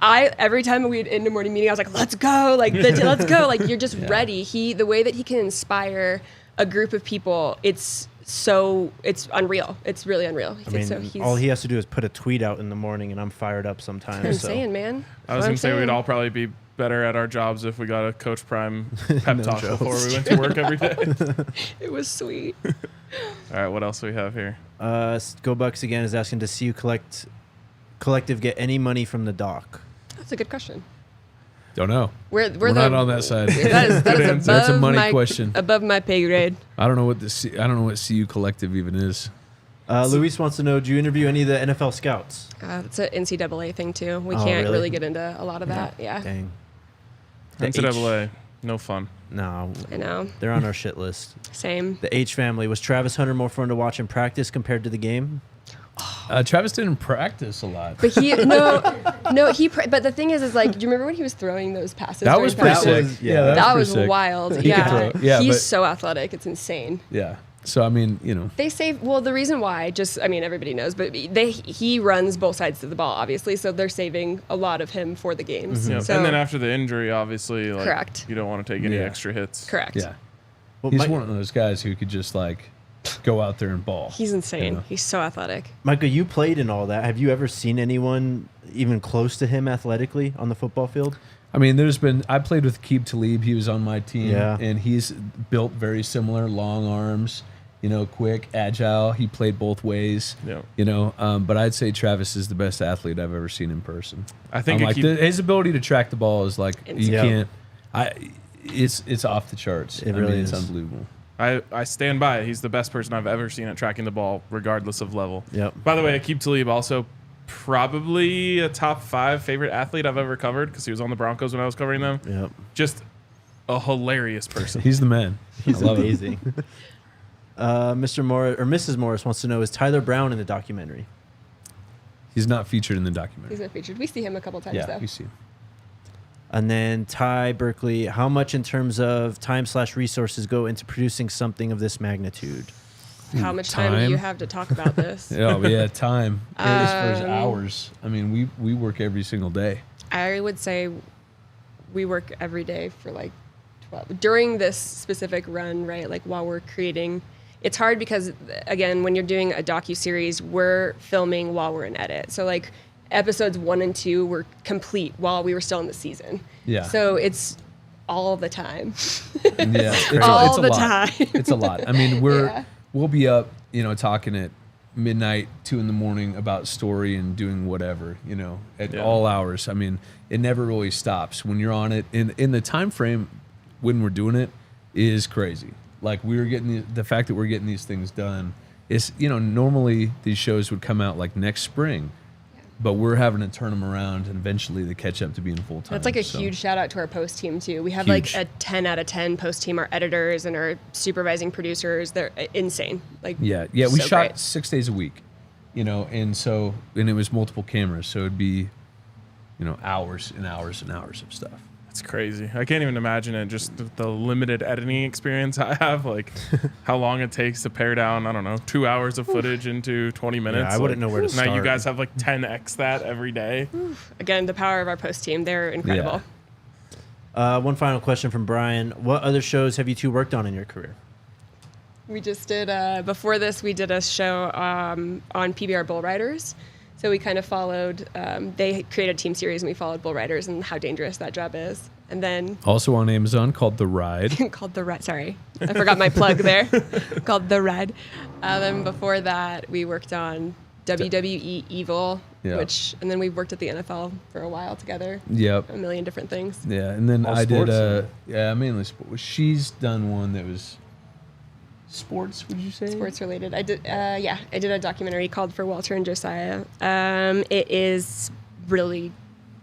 every time we'd end a morning meeting, I was like, let's go, let's go. Like you're just ready. The way that he can inspire a group of people, it's unreal. It's really unreal. I mean, all he has to do is put a tweet out in the morning, and I'm fired up sometimes. I'm saying, man. I was going to say we'd all probably be better at our jobs if we got a Coach Prime pep talk before we went to work every day. It was sweet. All right, what else do we have here? Go Bucks again is asking to see you collective get any money from the doc. That's a good question. Don't know. We're not on that side. That is above That's a money question. Above my pay grade. I don't know what CU Collective even is. Luis wants to know, do you interview any of the NFL scouts? It's an NCAA thing too. We can't really get into a lot of that. Yeah. Dang. NCAA, no fun. No. I know. They're on our shit list. Same. The H family. Was Travis Hunter more fun to watch in practice compared to the game? Travis didn't practice a lot. But but the thing is like, do you remember when he was throwing those passes? That was pretty sick. That was wild. He could throw. Yeah, he's so athletic. It's insane. Yeah. So, I mean, They save, the reason why, everybody knows, but he runs both sides of the ball, obviously, so they're saving a lot of him for the games. Mm-hmm. So, and then after the injury, obviously, correct. You don't want to take any extra hits. Correct. Yeah. Well, he's one of those guys who could just, go out there and ball. He's insane. He's so athletic. Micah, you played in all that. Have you ever seen anyone even close to him athletically on the football field? I mean, I played with Keeb Talib. He was on my team. Yeah. And he's built very similar, long arms. Quick, agile. He played both ways. Yeah. But I'd say Travis is the best athlete I've ever seen in person. I think his ability to track the ball is insane. It's off the charts. It really is. It's unbelievable. I stand by it. He's the best person I've ever seen at tracking the ball, regardless of level. Yep. By the way, Aqib Talib also probably a top 5 favorite athlete I've ever covered because he was on the Broncos when I was covering them. Yep. Just a hilarious person. He's the man. He's amazing. Mr. Morris or Mrs. Morris wants to know, is Tyler Brown in the documentary? He's not featured in the documentary. He's not featured. We see him a couple times though. Yeah, we see him. And then Ty Berkeley, how much in terms of time/resources go into producing something of this magnitude? How much time do you have to talk about this? Time. As far as hours. I mean, we work every single day. I would say we work every day for 12. During this specific run, right? While we're creating, it's hard because, again, when you're doing a docu-series, we're filming while we're in edit. So episodes 1 and 2 were complete while we were still in the season. Yeah. So it's all the time. Yeah. All the time. It's a lot. I mean, we'll be up, talking at midnight, 2 a.m. about story and doing whatever, at all hours. I mean, it never really stops when you're on it. In the time frame when we're doing it is crazy. We're getting the fact that we're getting these things done is, normally these shows would come out next spring. But we're having to turn them around and eventually they catch up to being full time. That's a huge shout out to our post team too. We have a 10 out of 10 post team. Our editors and our supervising producers, they're insane. We shot 6 days a week, and it was multiple cameras, so it'd be, hours and hours and hours of stuff. That's crazy. I can't even imagine it. Just the limited editing experience I have, how long it takes to pare down, I don't know, 2 hours of footage into 20 minutes. Yeah, I wouldn't know where to start. Now you guys have 10x that every day. Again, the power of our post team. They're incredible. Yeah. One final question from Brian. What other shows have you two worked on in your career? We just did, before this, we did a show on PBR Bull Riders. So we kind of followed, they created a team series and we followed bull riders and how dangerous that job is. And then also on Amazon called The Ride. Sorry, I forgot my plug there. Called The Ride. Then before that, we worked on WWE Evil, and then we worked at the NFL for a while together. Yep. A million different things. Yeah, and then All I sports, did, mainly sports. She's done one that was sports, would you say? Sports related. I did a documentary called For Walter and Josiah. It is really,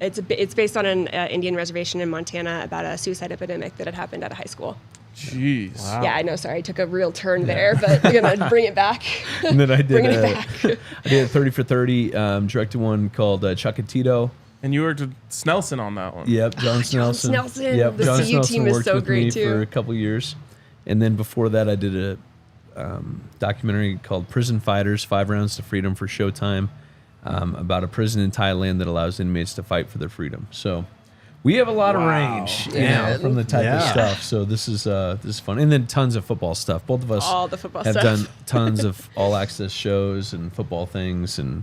it's based on an Indian reservation in Montana about a suicide epidemic that had happened at a high school. Jeez. Wow. Yeah, I know. Sorry, I took a real turn there, but I'm gonna bring it back. And then I did bring it back. I did a 30 for 30, directed one called Chuck and Tito. And you worked with Snelson on that one. Yep, John Snelson. Snelson. Yep, The John CU Snelson team is worked so with great me too. for a couple years. And then before that, I did a documentary called Prison Fighters, 5 Rounds to Freedom for Showtime, about a prison in Thailand that allows inmates to fight for their freedom. So we have a lot of range from the type of stuff. So this is fun. And then tons of football stuff. Both of us All the football have stuff. done tons of all-access shows and football things and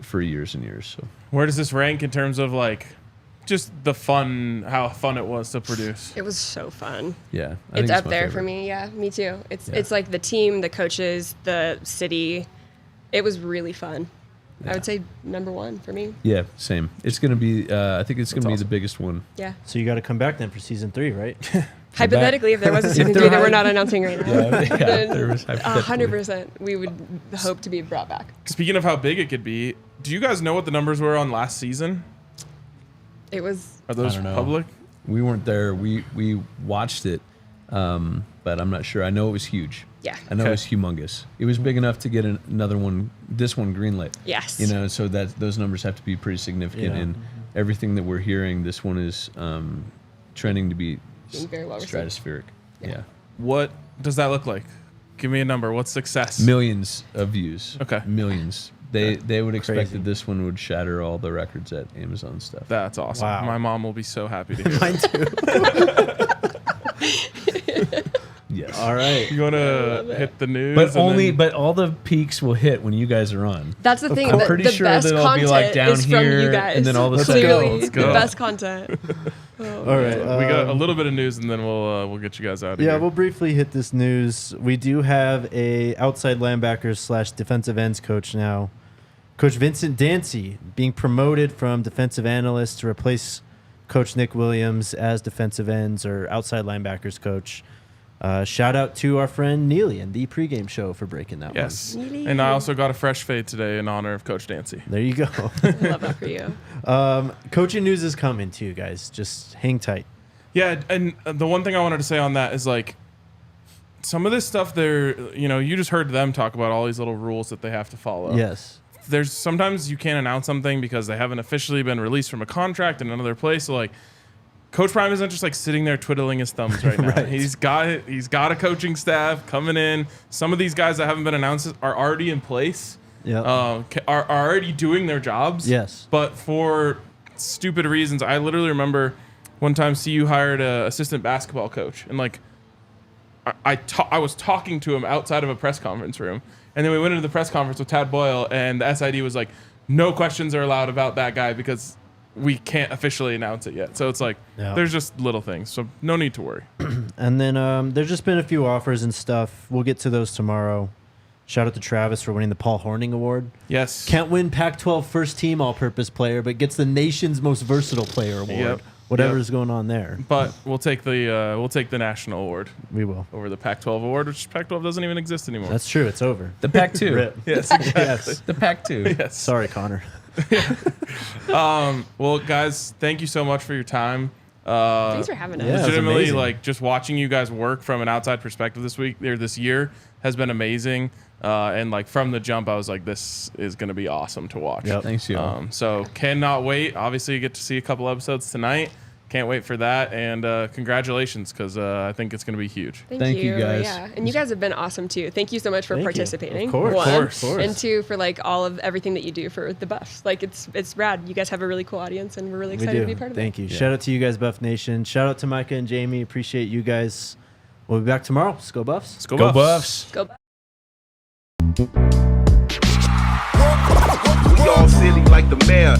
for years and years. So Where does this rank in terms of like just the fun, how fun it was to produce? It was so fun. yeah. I think It's up my there favorite. for me. Yeah, me too. It's like the team, the coaches, the city. It was really fun. I would say number 1 for me. Yeah, same. It's going to be, I think it's going to be awesome. the biggest one. Yeah. So you got to come back then for season 3, right? Hypothetically, if there was a season there 3 that we're had- not announcing right now, Yeah, then there was hypothetically. 100% we would hope to be brought back. Speaking of how big it could be, do you guys know what the numbers were on last season? It was Are those I don't know. public? We weren't there. We watched it, but I'm not sure. I know it was huge. Yeah. I know Okay. it was humongous. It was big enough to get another one, this one greenlit. Yes. You know, so that those numbers have to be pretty significant. Yeah. And everything that we're hearing, this one is trending to be Being very well received. stratospheric. Yeah. What does that look like? Give me a number. What's success? Millions of views. Okay. Millions. They would expect Crazy. that this one would shatter all the records at Amazon stuff. That's awesome. Wow. My mom will be so happy to hear. Mine too. Yes. All right. You want to hit the news? But and only, then- but all the peaks will hit when you guys are on. That's the thing. I'm the, pretty the sure best that it'll content be like down is from here, you guys. and then all of a sudden- Clearly, Let's go. the best content. All right. we got a little bit of news, and then we'll get you guys out of Yeah, here. we'll briefly hit this news. We do have a outside linebackers / defensive ends coach now. Coach Vincent Dancy being promoted from defensive analyst to replace Coach Nick Williams as defensive ends or outside linebackers coach. Shout out to our friend Neely and the pregame show for breaking that Yes, Really? and I also got a fresh fade today in honor of Coach Dancy. one. There you go. I love that for you. Coaching news is coming to you guys. Just hang tight. Yeah, and the one thing I wanted to say on that is like some of this stuff. You just heard them talk about all these little rules that they have to follow. Yes. There's sometimes you can't announce something because they haven't officially been released from a contract in another place. So like, Coach Prime isn't just like sitting there twiddling his thumbs right now. Right. He's got a coaching staff coming in. Some of these guys that haven't been announced are already in place. Yeah. Are already doing their jobs. Yes. But for stupid reasons, I literally remember one time CU hired an assistant basketball coach, and like I was talking to him outside of a press conference room, and then we went into the press conference with Tad Boyle, and the SID was like, no questions are allowed about that guy because we can't officially announce it yet. So it's like, Yeah. there's just little things. So no need to worry. And then there's just been a few offers and stuff. We'll get to those tomorrow. Shout out to Travis for winning the Paul Horning Award. Yes. Can't win Pac-12 first team all-purpose player, but gets the nation's most versatile player award. Yep. Whatever's Yep. going on there, But we'll take the national award we will. over the Pac-12 award, which Pac-12 doesn't even exist anymore. That's true. It's over. The Pac-2. Rip. yes, exactly. Yes. The Pac-2. Yes. Sorry, Connor. Well, guys, thank you so much for your time. Thanks for having us. Yeah, it was Legitimately, amazing. like just watching you guys work from an outside perspective this year has been amazing. And like from the jump, I was like, this is going to be awesome to watch. Yep. Thanks, you. So cannot wait. Obviously, you get to see a couple episodes tonight. Can't wait for that. And congratulations, because I think it's going to be huge. Thank you, guys. Yeah, and you guys have been awesome too. Thank you so much for Thank you. participating. Of course. One. Of course. And two, for like all of everything that you do for the Buffs. Like it's rad. You guys have a really cool audience, and we're really We excited do. to be part of it. Thank you. Shout out to you guys, Buff Nation. Shout out to Micah and Jamie. Appreciate you guys. We'll be back tomorrow. Let's go Buffs. Let's go, Go Buffs. Buffs. Go. We all silly like the mayor.